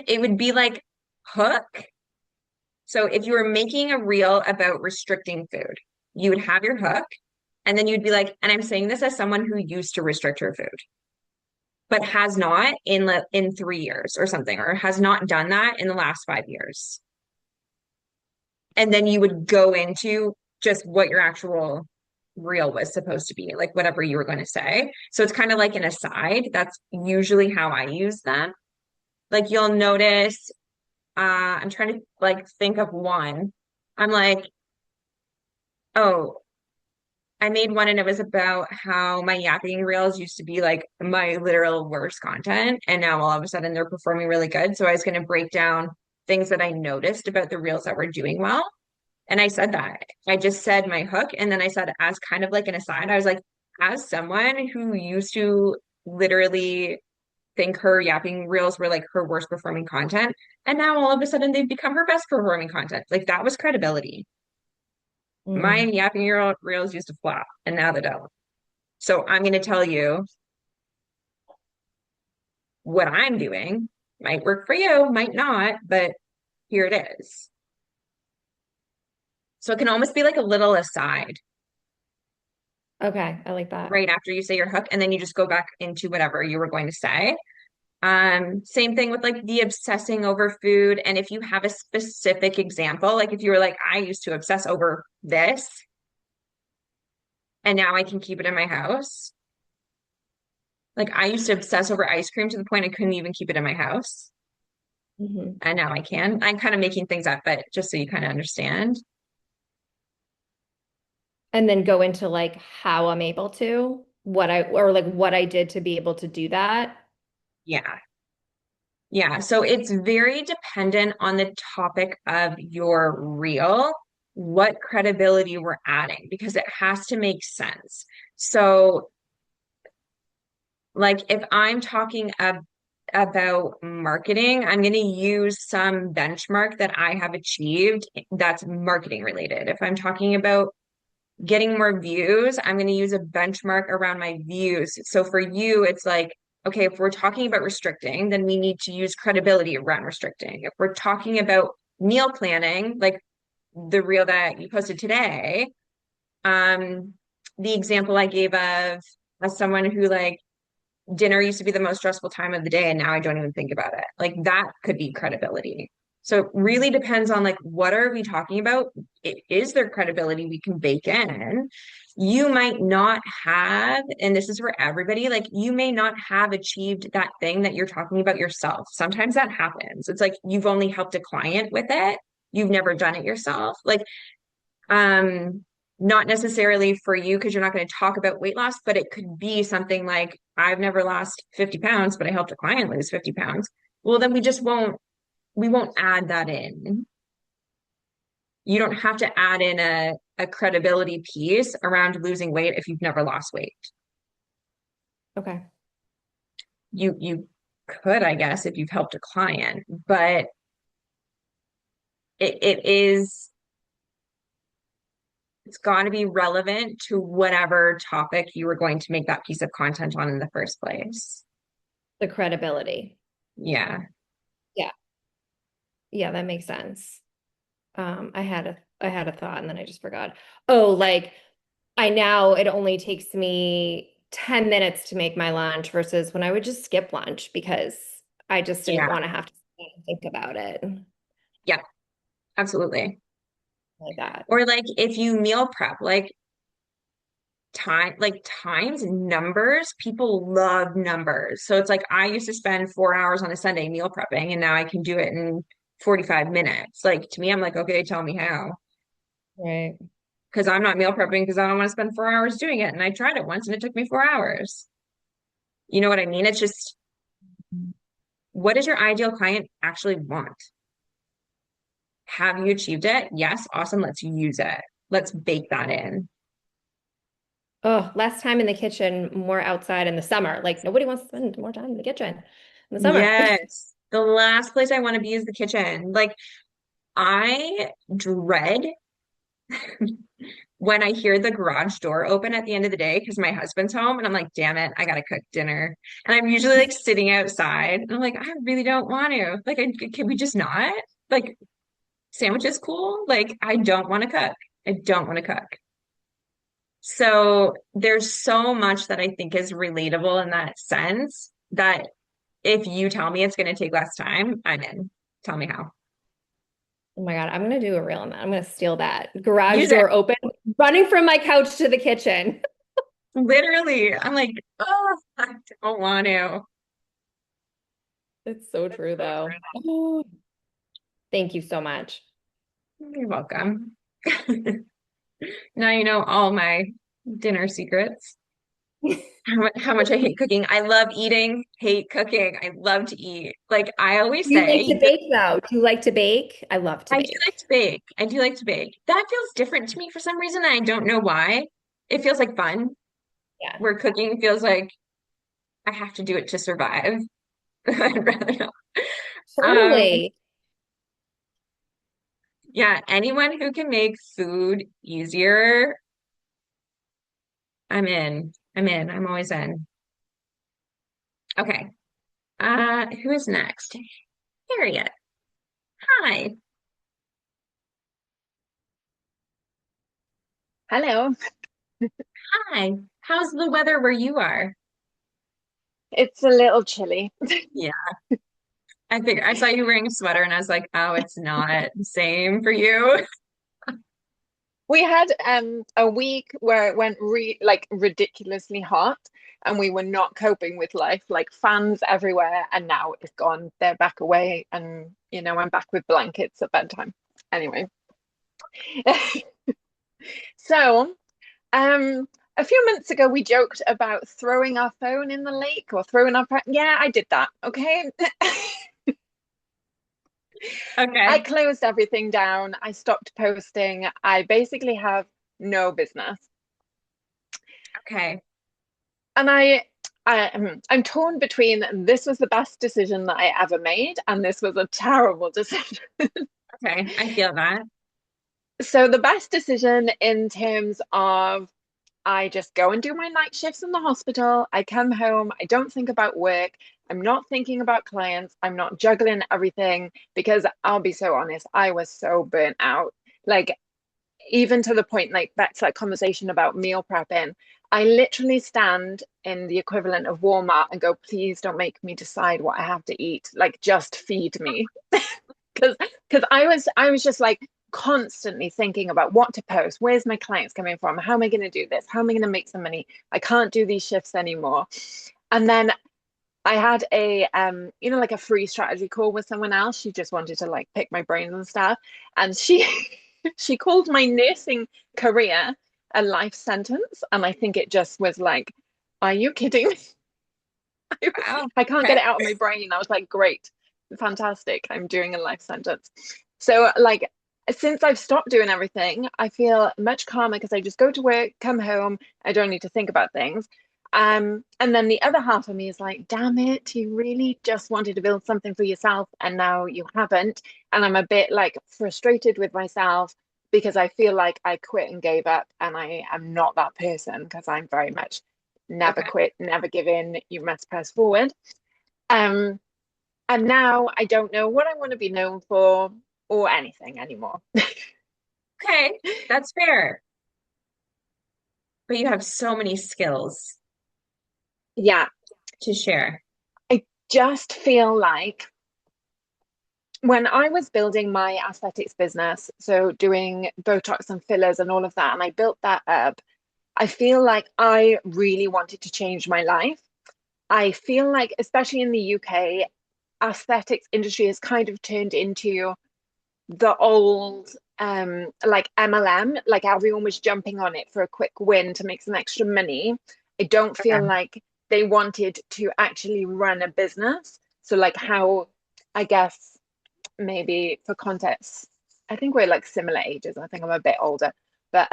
it would be like hook. So if you were making a reel about restricting food, you would have your hook, and then you'd be like, and I'm saying this as someone who used to restrict her food, but has not in 3 years or something, or has not done that in the last 5 years. And then you would go into just what your actual reel was supposed to be, like whatever you were going to say. So it's kind of like an aside. That's usually how I use them. Like you'll notice, I'm trying to like think of one. I'm like, oh, I made one and it was about how my yapping reels used to be like my literal worst content. And now all of a sudden they're performing really good. So I was going to break down things that I noticed about the reels that were doing well. And I said that. I just said my hook. And then I said, as kind of like an aside, I was like, as someone who used to literally think her yapping reels were like her worst performing content. And now all of a sudden they've become her best performing content. Like that was credibility. My Mm, yapping reels used to flop and now they don't. So I'm going to tell you what I'm doing. Might work for you, might not, but here it is. So it can almost be like a little aside okay, I like that. right after you say your hook, and then you just go back into whatever you were going to say. Same thing with like the obsessing over food. And if you have a specific example, like if you were like, I used to obsess over this, and now I can keep it in my house. Like I used to obsess over ice cream to the point I couldn't even keep it in my house. Mhm. And now I can. I'm kind of making things up, but just so you kind of understand. And then go into like how I'm able to, or like what I did to be able to do that. Yeah. Yeah. So it's very dependent on the topic of your reel, what credibility we're adding, because it has to make sense. So, like, if I'm talking about marketing, I'm going to use some benchmark that I have achieved that's marketing related. If I'm talking about getting more views, I'm going to use a benchmark around my views. So for you, it's like, okay, if we're talking about restricting, then we need to use credibility around restricting. If we're talking about meal planning, like the reel that you posted today, um, the example I gave of as someone who like dinner used to be the most stressful time of the day and now I don't even think about it. Like that could be credibility. So it really depends on like what are we talking about? Is there credibility we can bake in? You might not have, and this is for everybody, like you may not have achieved that thing that you're talking about yourself. Sometimes that happens. It's like you've only helped a client with it. You've never done it yourself. Like um, not necessarily for you because you're not going to talk about weight loss, but it could be something like, I've never lost 50 pounds, but I helped a client lose 50 pounds. Well, then we won't add that in. You don't have to add in a credibility piece around losing weight if you've never lost weight. Okay. You could, I guess, if you've helped a client, but it is it's got to be relevant to whatever topic you were going to make that piece of content on in the first place. The credibility. Yeah. Yeah. Yeah, that makes sense. I had a thought and then I just forgot. Oh, like I now it only takes me 10 minutes to make my lunch versus when I would just skip lunch because I just didn't Yeah. want to have to think about it Yeah. Absolutely. like that. Or like if you meal prep, like times and numbers, people love numbers. So it's like I used to spend 4 hours on a Sunday meal prepping and now I can do it in 45 minutes. Like to me, I'm like, okay, tell me how. Right. Because I'm not meal prepping because I don't want to spend 4 hours doing it. And I tried it once and it took me 4 hours. You know what I mean? It's just, what does your ideal client actually want? Have you achieved it? Yes, awesome. Let's use it. Let's bake that in. Oh, less time in the kitchen, more outside in the summer. Like nobody wants to spend more time in the kitchen in the summer. Yes. The last place I want to be is the kitchen. Like, I dread when I hear the garage door open at the end of the day because my husband's home and I'm like, damn it, I gotta cook dinner. And I'm usually like sitting outside and I'm like, I really don't want to. Like, can we just not? Like, sandwich is cool. Like, I don't want to cook. I don't want to cook. So there's so much that I think is relatable in that sense that if you tell me it's going to take less time, I'm in. Tell me how. Oh my God, I'm gonna do a reel on that. I'm gonna steal that. Garage Use it. door open, running from my couch to the kitchen. Literally. I'm like, oh, I don't want to. It's so true though. Oh, thank you so much. You're welcome. Now you know all my dinner secrets. How much I hate cooking. I love eating, hate cooking. I love to eat. Like I always Do you like say, to bake though? Do you like to bake? I love to I do like bake. to bake. I do like to bake. That feels different to me for some reason. I don't know why. It feels like fun, Yeah, where cooking feels like I have to do it to survive. I'd rather not. Um, totally. yeah, anyone who can make food easier, I'm in. I'm in. I'm always in. Okay. Who is next? Harriet. Hi. Hello. Hi. How's the weather where you are? It's a little chilly. Yeah, I figured I saw you wearing a sweater and I was like, oh, it's not the same for you. We had a week where it went like ridiculously hot and we were not coping with life, like fans everywhere, and now it's gone. They're back away and I'm back with blankets at bedtime. Anyway. So, a few months ago we joked about throwing our phone in the lake or throwing yeah, I did that, okay? I Okay. closed everything down. I stopped posting. I basically have no business. Okay. And I'm torn between this was the best decision that I ever made and this was a terrible decision. Okay. I feel that. So the best decision in terms of I just go and do my night shifts in the hospital. I come home. I don't think about work. I'm not thinking about clients. I'm not juggling everything because I'll be so honest, I was so burnt out. Like, even to the point, like, back to that conversation about meal prepping, I literally stand in the equivalent of Walmart and go, please don't make me decide what I have to eat. Like, just feed me. Because I was just like constantly thinking about what to post. Where's my clients coming from? How am I going to do this? How am I going to make some money? I can't do these shifts anymore. And then I had a like a free strategy call with someone else. She just wanted to like pick my brains and stuff. And she she called my nursing career a life sentence. And I think it just was like, are you kidding me? Wow. I can't get Okay. it out of my brain. I was like, great, fantastic. I'm doing a life sentence. So, like, since I've stopped doing everything, I feel much calmer because I just go to work, come home, I don't need to think about things. And then the other half of me is like, damn it, you really just wanted to build something for yourself and now you haven't. And I'm a bit like frustrated with myself because I feel like I quit and gave up, and I am not that person because I'm very much never Okay. quit, never give in, you must press forward. Um, and now I don't know what I want to be known for or anything anymore. Okay. That's fair. But you have so many skills Yeah, to share. I just feel like when I was building my aesthetics business, so doing Botox and fillers and all of that, and I built that up, I feel like I really wanted to change my life. I feel like, especially in the UK, aesthetics industry has kind of turned into the old like MLM, like everyone was jumping on it for a quick win to make some extra money. I don't feel Okay. like they wanted to actually run a business. So like how, I guess, maybe for context, I think we're like similar ages. I think I'm a bit older, but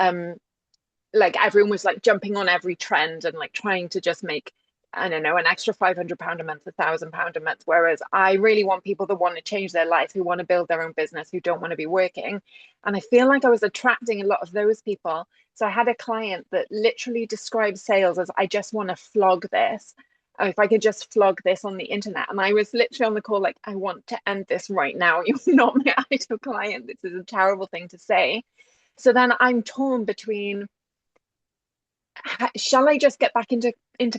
like everyone was like jumping on every trend and like trying to just make, I don't know, an extra £500 a month, £1,000 a month. Whereas I really want people that want to change their life, who want to build their own business, who don't want to be working. And I feel like I was attracting a lot of those people. So I had a client that literally described sales as, I just want to flog this. If I could just flog this on the internet. And I was literally on the call, like, I want to end this right now. You're not my ideal client. This is a terrible thing to say. So then I'm torn between, shall I just get back into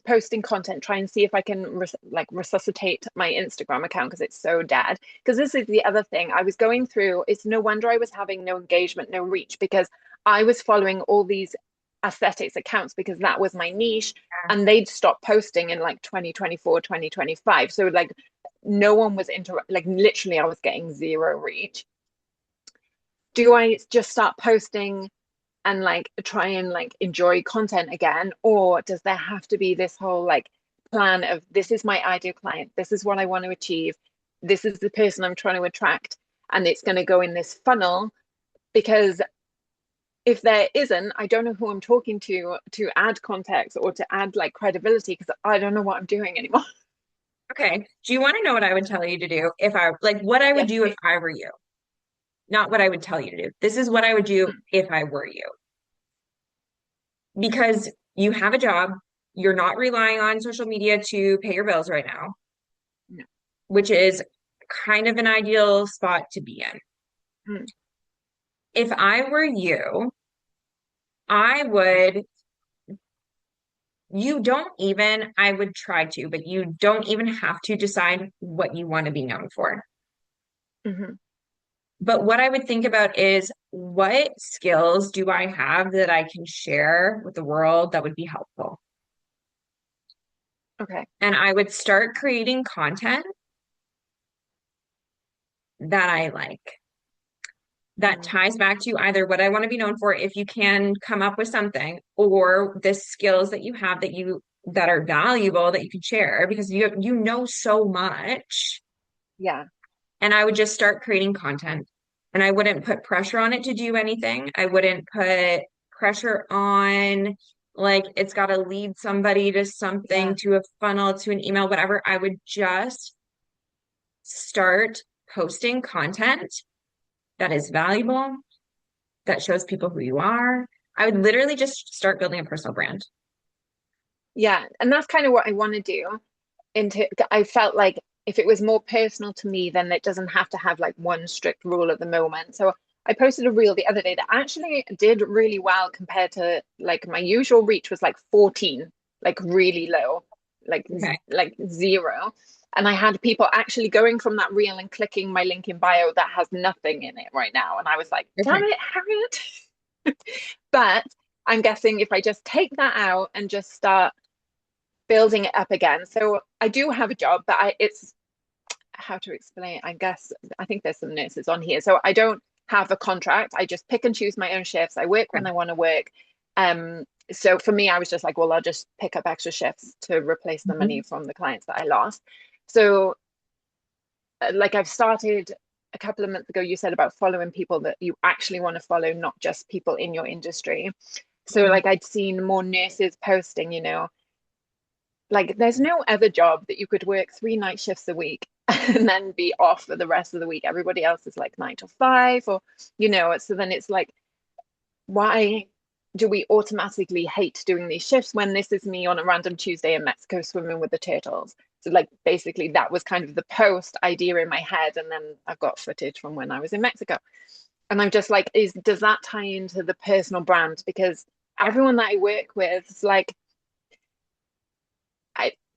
posting content, try and see if I can like resuscitate my Instagram account because it's so dead. Because this is the other thing I was going through. It's no wonder I was having no engagement, no reach, because I was following all these aesthetics accounts because that was my niche, and they'd stopped posting in like 2024, 2025. So like no one was like literally I was getting zero reach. Do I just start posting and like try and like enjoy content again, or does there have to be this whole like plan of, this is my ideal client, this is what I want to achieve, this is the person I'm trying to attract, and it's going to go in this funnel? Because if there isn't, I don't know who I'm talking to add context or to add like credibility, because I don't know what I'm doing anymore. Okay. Do you want to know what I would tell you to do if I like what I would Yes, do if please. I were you? Not what I would tell you to do. This is what I would do Mm, if I were you. Because you have a job, you're not relying on social media to pay your bills right now, no. which is kind of an ideal spot to be in. Mm, If I were you, I would, you don't even, I would try to, but you don't even have to decide what you want to be known for. mhm, But what I would think about is what skills do I have that I can share with the world that would be helpful? Okay. And I would start creating content that I like. That Mm, ties back to either what I want to be known for, if you can come up with something, or the skills that you have that are valuable that you can share because you know so much. yeah. And I would just start creating content. And I wouldn't put pressure on it to do anything. I wouldn't put pressure on like it's got to lead somebody to something, Yeah. to a funnel, to an email, whatever. I would just start posting content that is valuable, that shows people who you are. I would literally just start building a personal brand. Yeah. And that's kind of what I want to do. I felt like if it was more personal to me, then it doesn't have to have like one strict rule at the moment. So I posted a reel the other day that actually did really well compared to like my usual reach was like 14, like really low, Okay. like zero. And I had people actually going from that reel and clicking my link in bio that has nothing in it right now. And I was like, damn Okay. it, Harriet. But I'm guessing if I just take that out and just start building it up again. So I do have a job, but it's how to explain. I guess I think there's some nurses on here. So I don't have a contract. I just pick and choose my own shifts. I work when I want to work. So for me, I was just like, well, I'll just pick up extra shifts to replace the money Mhm. from the clients that I lost. So like I've started a couple of months ago, you said about following people that you actually want to follow, not just people in your industry. So Mhm. like I'd seen more nurses posting, like there's no other job that you could work 3 night shifts a week and then be off for the rest of the week. Everybody else is like 9 to 5 or so then it's like, why do we automatically hate doing these shifts when this is me on a random Tuesday in Mexico swimming with the turtles? So like basically that was kind of the post idea in my head, and then I've got footage from when I was in Mexico. And I'm just like, does that tie into the personal brand? Because everyone that I work with is like,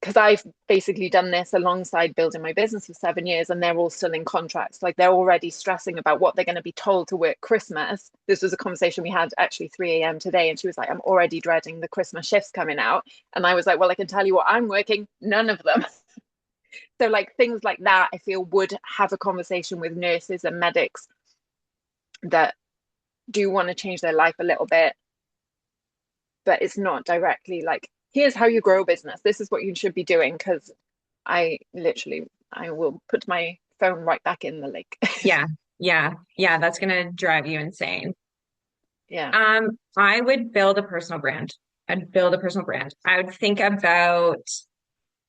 because I've basically done this alongside building my business for 7 years, and they're all still in contracts. Like they're already stressing about what they're going to be told to work Christmas. This was a conversation we had actually 3 a.m. today, and she was like, I'm already dreading the Christmas shifts coming out. And I was like, well, I can tell you what I'm working, none of them. So like things like that, I feel would have a conversation with nurses and medics that do want to change their life a little bit, but it's not directly like, here's how you grow a business. This is what you should be doing. Because I will put my phone right back in the lake. Yeah. Yeah. Yeah. That's gonna drive you insane. Yeah. I would build a personal brand. I'd build a personal brand. I would think about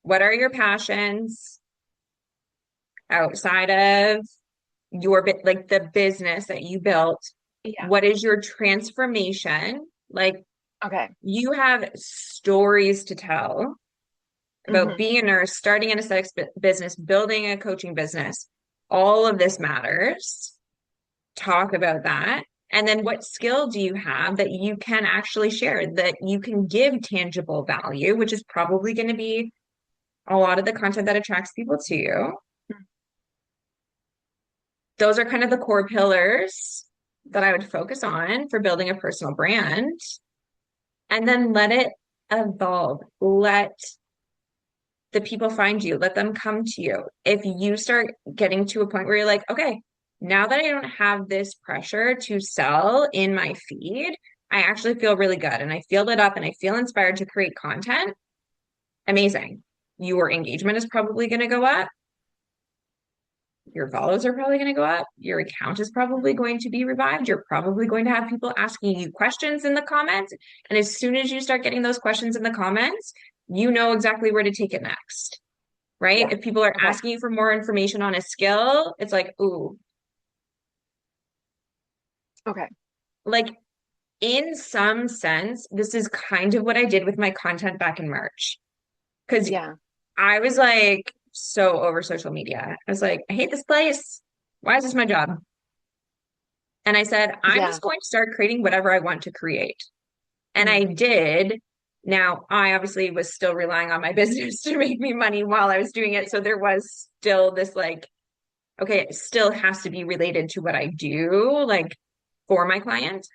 what are your passions outside of your bit, like the business that you built. Yeah. What is your transformation? Like Okay. you have stories to tell about Hmm. being a nurse, starting an aesthetics business, building a coaching business. All of this matters. Talk about that. And then what skill do you have that you can actually share, that you can give tangible value, which is probably going to be a lot of the content that attracts people to you. Those are kind of the core pillars that I would focus on for building a personal brand. And then let it evolve. Let the people find you, let them come to you. If you start getting to a point where you're like, okay, now that I don't have this pressure to sell in my feed, I actually feel really good and I feel lit up and I feel inspired to create content. Amazing. Your engagement is probably going to go up. Your follows are probably going to go up. Your account is probably going to be revived. You're probably going to have people asking you questions in the comments. And as soon as you start getting those questions in the comments, you know exactly where to take it next, right? Yeah. If people are Okay. asking you for more information on a skill, it's like, ooh, Okay. like in some sense, this is kind of what I did with my content back in March. Because Yeah. I was like so over social media. I was like, I hate this place. Why is this my job? And I said, I'm Yeah. just going to start creating whatever I want to create. And I Mm. did. Now, I obviously was still relying on my business to make me money while I was doing it. So there was still this like, okay, it still has to be related to what I do, like for my clients.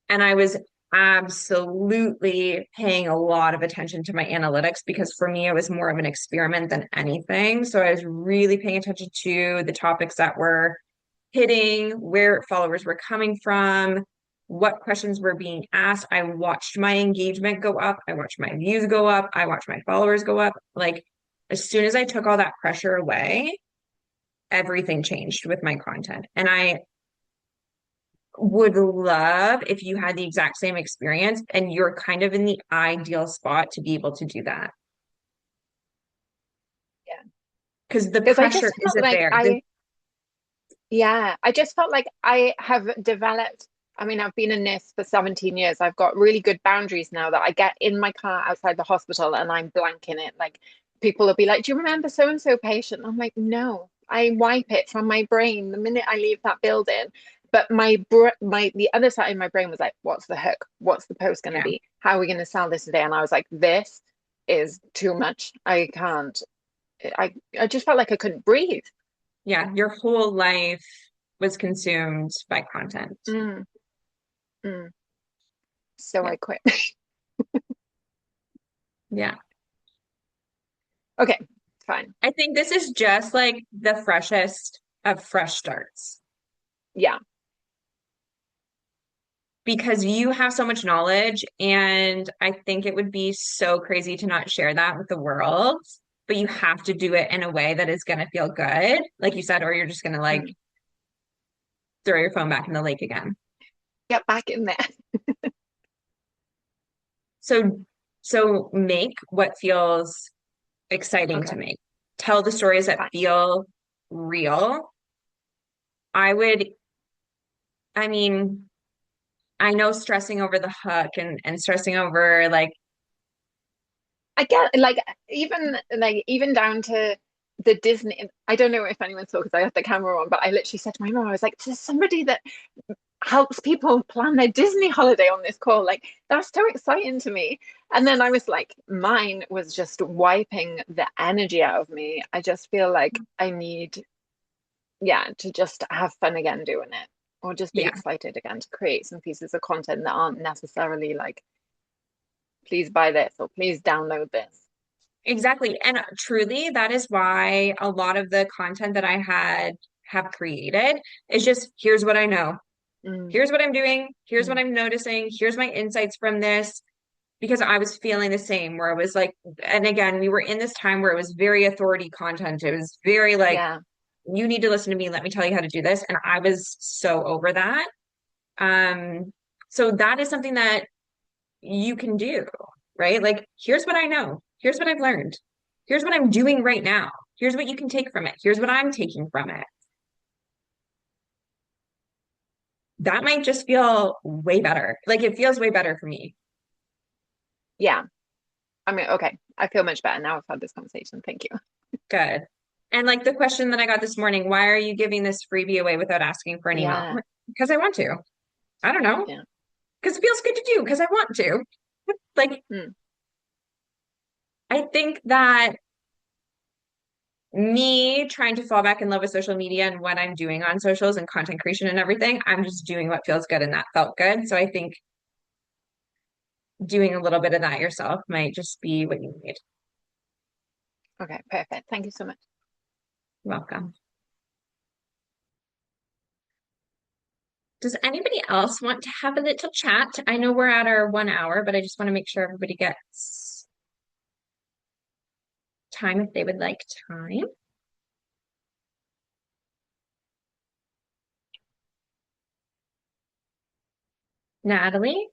And I was absolutely paying a lot of attention to my analytics because for me, it was more of an experiment than anything. So I was really paying attention to the topics that were hitting, where followers were coming from, what questions were being asked. I watched my engagement go up. I watched my views go up. I watched my followers go up. Like, as soon as I took all that pressure away, everything changed with my content. And I would love if you had the exact same experience and you're kind of in the ideal spot to be able to do that. Yeah. Because the Because I pressure just felt isn't like there. yeah, I just felt like I have developed. I mean, I've been a nurse for 17 years. I've got really good boundaries now that I get in my car outside the hospital and I'm blanking it. Like people will be like, "Do you remember so and so patient?" I'm like, "No, I wipe it from my brain the minute I leave that building." But the other side of my brain was like, "What's the hook? What's the post going to Yeah. be? How are we going to sell this today?" And I was like, "This is too much. I can't." I just felt like I couldn't breathe. Yeah. Your whole life was consumed by content. Mm, mm. So Yeah. I quit. Yeah. Okay, fine. I think this is just like the freshest of fresh starts Yeah. because you have so much knowledge, and I think it would be so crazy to not share that with the world. But you have to do it in a way that is going to feel good, like you said, or you're just going to like Mm. throw your phone back in the lake again. Get back in there. So, so make what feels exciting to Okay, make. Tell the stories that fine. feel real. I would, I mean, I know stressing over the hook and stressing over like, I get like even down to the Disney. I don't know if anyone saw because I had the camera on, but I literally said to my mom, I was like, "There's somebody that helps people plan their Disney holiday on this call. Like that's so exciting to me." And then I was like, mine was just wiping the energy out of me. I just feel like I need, yeah, to just have fun again doing it, or just be yeah, excited again to create some pieces of content that aren't necessarily like, please buy this or please download this. exactly. And truly, that is why a lot of the content that I had have created is just here's what I know. Mm, Here's what I'm doing. Here's what mm, I'm noticing. Here's my insights from this. Because I was feeling the same, where it was like, and again, we were in this time where it was very authority content. It was very like, yeah, you need to listen to me. Let me tell you how to do this. And I was so over that. Um, so that is something that you can do, right? Like, here's what I know. Here's what I've learned. Here's what I'm doing right now. Here's what you can take from it. Here's what I'm taking from it. That might just feel way better. Like it feels way better for me. yeah. I mean, okay, I feel much better now I've had this conversation. Thank you. Good. And like the question that I got this morning, why are you giving this freebie away without asking for an email? I'm Yeah, like, because I want to. I don't know. yeah. Because it feels good to do, because I want to. Like, Mm, I think that me trying to fall back in love with social media and what I'm doing on socials and content creation and everything, I'm just doing what feels good and that felt good. So I think doing a little bit of that yourself might just be what you need. okay, perfect. Thank you so much. Welcome. Does anybody else want to have a little chat? I know we're at our 1 hour, but I just want to make sure everybody gets time if they would like time. Natalie?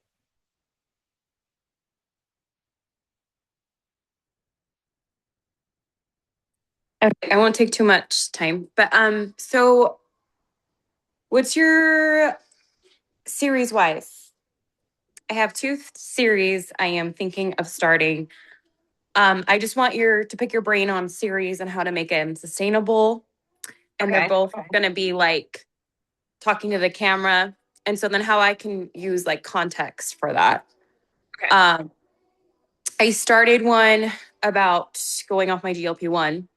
Okay, I won't take too much time. But so what's your series wise? I have two series I am thinking of starting. I just want to pick your brain on series and how to make them sustainable. And they're Okay. both gonna be like talking to the camera. And so then how I can use like context for that. Okay. I started one about going off my GLP-1.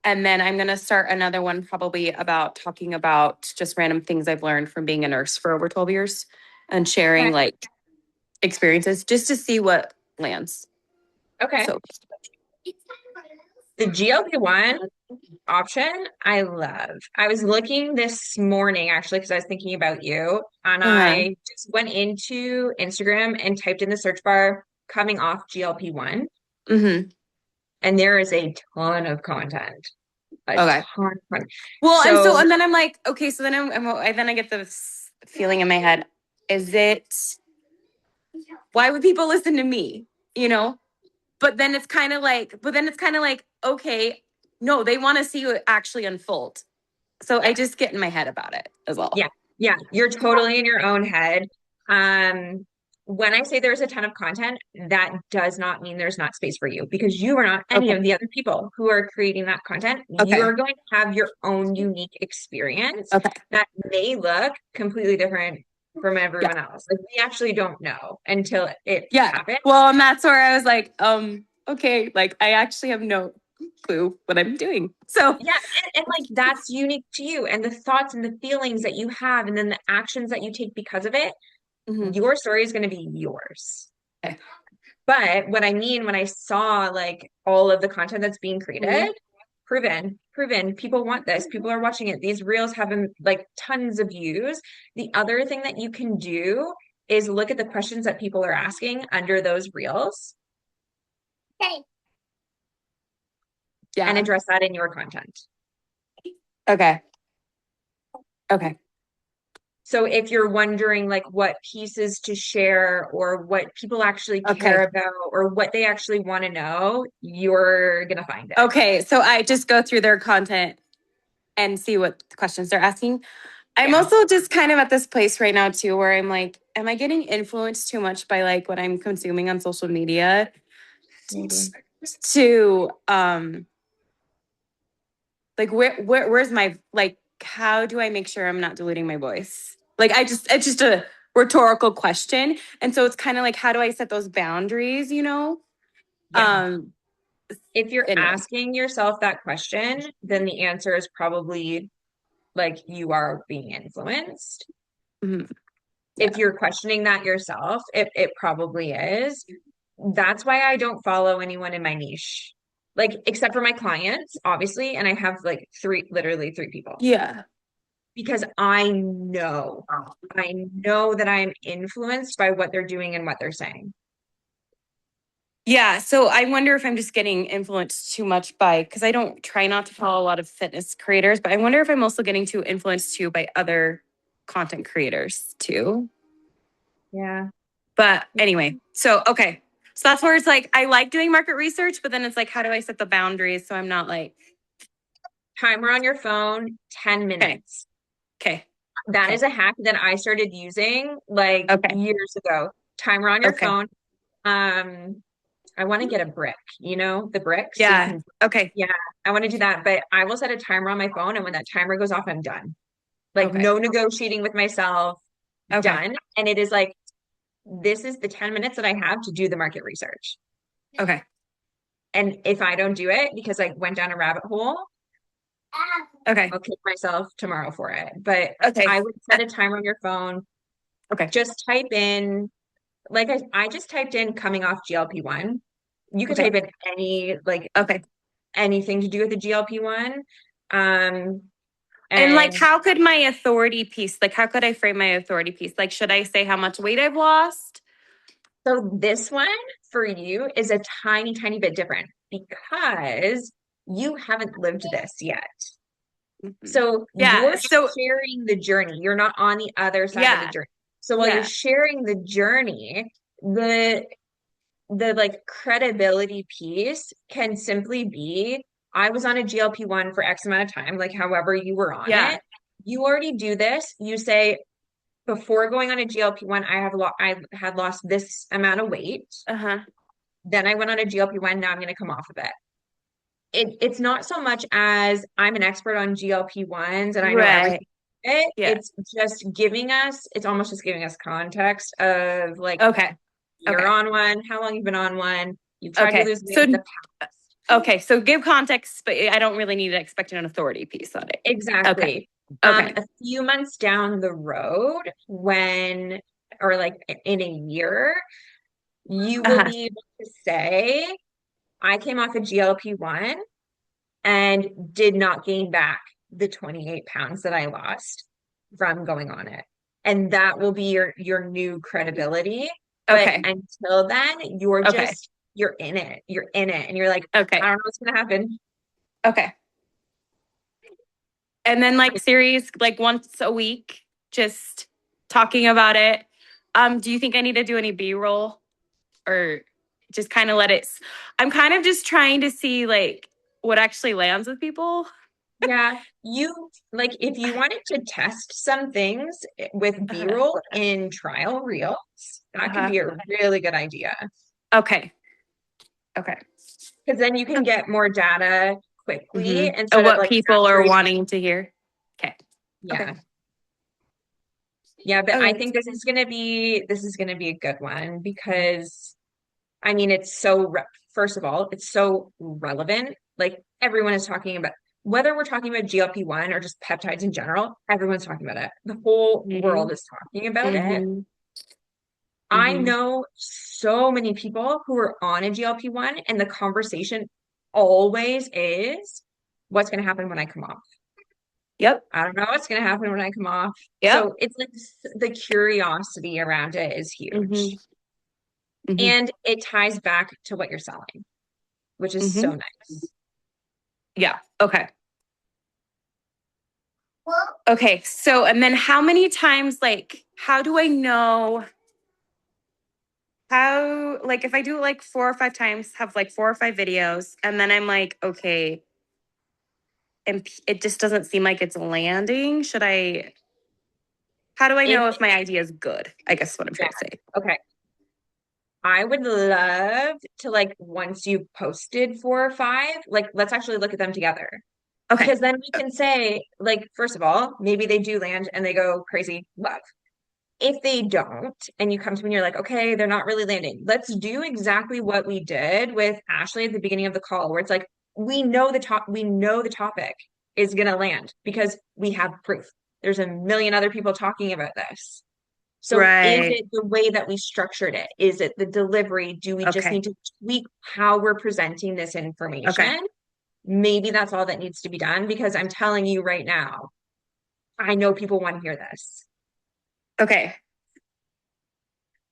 And then I'm going to start another one probably about talking about just random things I've learned from being a nurse for over 12 years and sharing Okay. like experiences just to see what lands. Okay. So The GLP-1 option, I love. I was looking this morning actually because I was thinking about you, and uh-huh. I just went into Instagram and typed in the search bar coming off GLP-1, Mm-hmm. and there is a ton of content. A Okay. ton of content. Well, So and then I'm like, okay, so then then I get this feeling in my head, is it, why would people listen to me? You know? But then it's kind of like, okay, no, they want to see you actually unfold. So I yeah, just get in my head about it as well. yeah, you're totally in your own head. Um, when I say there's a ton of content, that does not mean there's not space for you because you are not any Okay. of the other people who are creating that content. You Okay. are going to have your own unique experience Okay. that may look completely different from Yeah. everyone else. Like we actually don't know until it Yeah. happens. Well, and that's where I was like, okay, like I actually have no clue what I'm doing. So Yeah, and like that's unique to you and the thoughts and the feelings that you have and then the actions that you take because of it, mhm. your story is going to be yours. Okay. But what I mean when I saw like all of the content that's being Mhm. created, proven, people want this. People are watching it. These reels have like tons of views. The other thing that you can do is look at the questions that people are asking under those reels and Yeah. address that in your content. Okay. Okay. So if you're wondering like what pieces to share or what people actually Okay. care about or what they actually want to know, you're gonna find it. Okay. So I just go through their content and see what questions they're asking. I'm Yeah. also just kind of at this place right now too where I'm like, am I getting influenced too much by like what I'm consuming on social media Maybe. to like where's my, like, how do I make sure I'm not diluting my voice? Like it's just a rhetorical question. And so it's kind of like, how do I set those boundaries, you know? Yeah. Um If you're anyway. asking yourself that question, then the answer is probably like you are being influenced. Mhm. If Yeah. you're questioning that yourself, it probably is. That's why I don't follow anyone in my niche. Like, except for my clients, obviously, and I have like literally three people. Yeah. Because I know that I'm influenced by what they're doing and what they're saying. Yeah, so I wonder if I'm just getting influenced too much by, because I don't try not to follow a lot of fitness creators, but I wonder if I'm also getting too influenced too by other content creators too. Yeah. But anyway, so okay. So that's where it's like I like doing market research, but then it's like, how do I set the boundaries so I'm not like, Timer on your phone, 10 okay, minutes. okay, That is okay, a hack that I started using like okay, years ago. Timer on your okay. phone. I want to get a brick, the bricks. So you Yeah, can, okay, yeah, I want to do that. But I will set a timer on my phone. And when that timer goes off, I'm done. Like okay, no negotiating with myself, okay, done. And it is like, this is the 10 minutes that I have to do the market research. okay, And if I don't do it because I went down a rabbit hole, okay, I'll kick myself tomorrow for it. But okay, I would set a timer on your phone. okay, Just type in, like I just typed in coming off GLP-1. You could okay, type in okay. anything to do with the GLP-1. Um, And like, and how could my authority piece, like, how could I frame my authority piece? Like, should I say how much weight I've lost? so this one for you is a tiny, tiny bit different because you haven't lived this yet. Mhm. So Yeah. you're So, sharing the journey. You're not on the other side of the yeah. journey. So while you're Yeah. sharing the journey, the like credibility piece can simply be, I was on a GLP-1 for X amount of time, like however you were on Yeah. it. You already do this. You say, before going on a GLP-1, I had lost this amount of weight. Uh-huh. Then I went on a GLP-1. Now I'm going to come off of it. It's not so much as I'm an expert on GLP-1s and I know Right. everything. Yeah. It's almost just giving us context of like, Okay. you're Okay. on one, how long you've been on one, you've tried to Okay. lose weight So, in the past. Okay, so give context, but I don't really need to expect an authority piece on it. Exactly. Okay. A few months down the road, when, or like in a year, you will Uh-huh. be able to say, I came off a GLP-1 and did not gain back the 28 pounds that I lost from going on it. And that will be your new credibility. But Okay. until then, Okay. you're in it. You're in it. And you're like, Okay. I don't know what's gonna happen. Okay. And then like series like once a week, just talking about it. Do you think I need to do any B-roll or just kind of let it I'm kind of just trying to see like what actually lands with people. Yeah, you like if you wanted to test some things with Uh-huh. B-roll in trial reels, that could Uh-huh. be a really good idea. Okay. Okay. Because then you can get more data quickly instead of What like people are saturating. wanting to hear. Okay. Okay. Yeah. Yeah, but I Okay. think this is gonna be a good one because I mean it's so first of all, it's so relevant. Like everyone is talking about whether we're talking about GLP-1 or just peptides in general, everyone's talking about it. The whole Mm-hmm. world is talking about it. Mm-hmm. I Mm-hmm. know so many people who are on a GLP-1 and the conversation always is what's going to happen when I come off. Yep. I don't know what's going to happen when I come off. Yep. So it's like the curiosity around it is Mm-hmm. huge. Mm-hmm. And it ties back to what you're selling, which is so Mm-hmm. nice. Yeah. Okay. Okay. So, and then how many times, like, how do I know how, like, if I do it like 4 or 5 times, have like 4 or 5 videos, and then I'm like, okay, and it just doesn't seem like it's landing. How do I If know if my idea is good? I guess is what I'm yeah, trying to say. okay. I would love to like once you've posted 4 or 5, like let's actually look at them together. Okay. Because then we can say, like, first of all, maybe they do land and they go crazy love. If they don't, and you come to me and you're like, okay, they're not really landing, let's do exactly what we did with Ashley at the beginning of the call, where it's like, we know the topic is gonna land because we have proof. There's a million other people talking about this. So is Right. it the way that we structured it? Is it the delivery? Do we just Okay. need to tweak how we're presenting this Okay. information? Maybe that's all that needs to be done because I'm telling you right now, I know people want to hear this. Okay.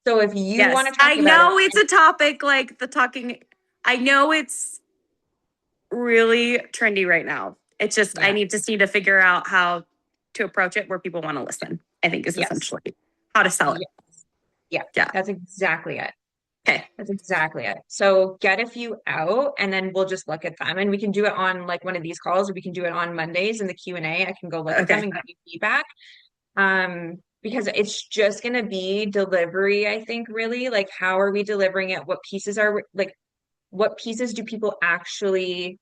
So if you want Yes. to talk I about it, know it's a topic like the talking. I know it's really trendy right now. It's just I yeah, just need to figure out how to approach it where people want to listen. I think is yes, essentially how to sell it. yes, yeah, Yeah. that's exactly it. Okay. That's exactly it. So get a few out and then we'll just look at them and we can do it on like one of these calls or we can do it on Mondays in the Q&A. I can go look at them Okay. and give you feedback. Because it's just going to be delivery, I think, really. Like, how are we delivering it? What pieces are like, what pieces do people actually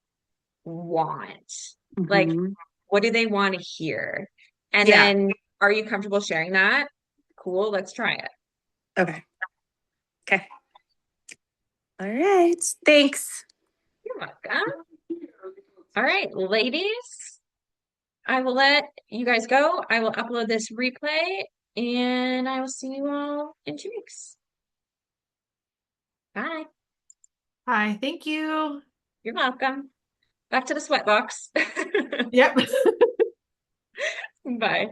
want? Like, Mhm. what do they want to hear? And Yeah. then, are you comfortable sharing that? Cool, let's try it. Okay. Okay. All right. Thanks. You're welcome. All right, ladies, I will let you guys go. I will upload this replay and I will see you all in 2 weeks. Bye. Hi, thank you. You're welcome. Back to the sweat box. Yep. Bye.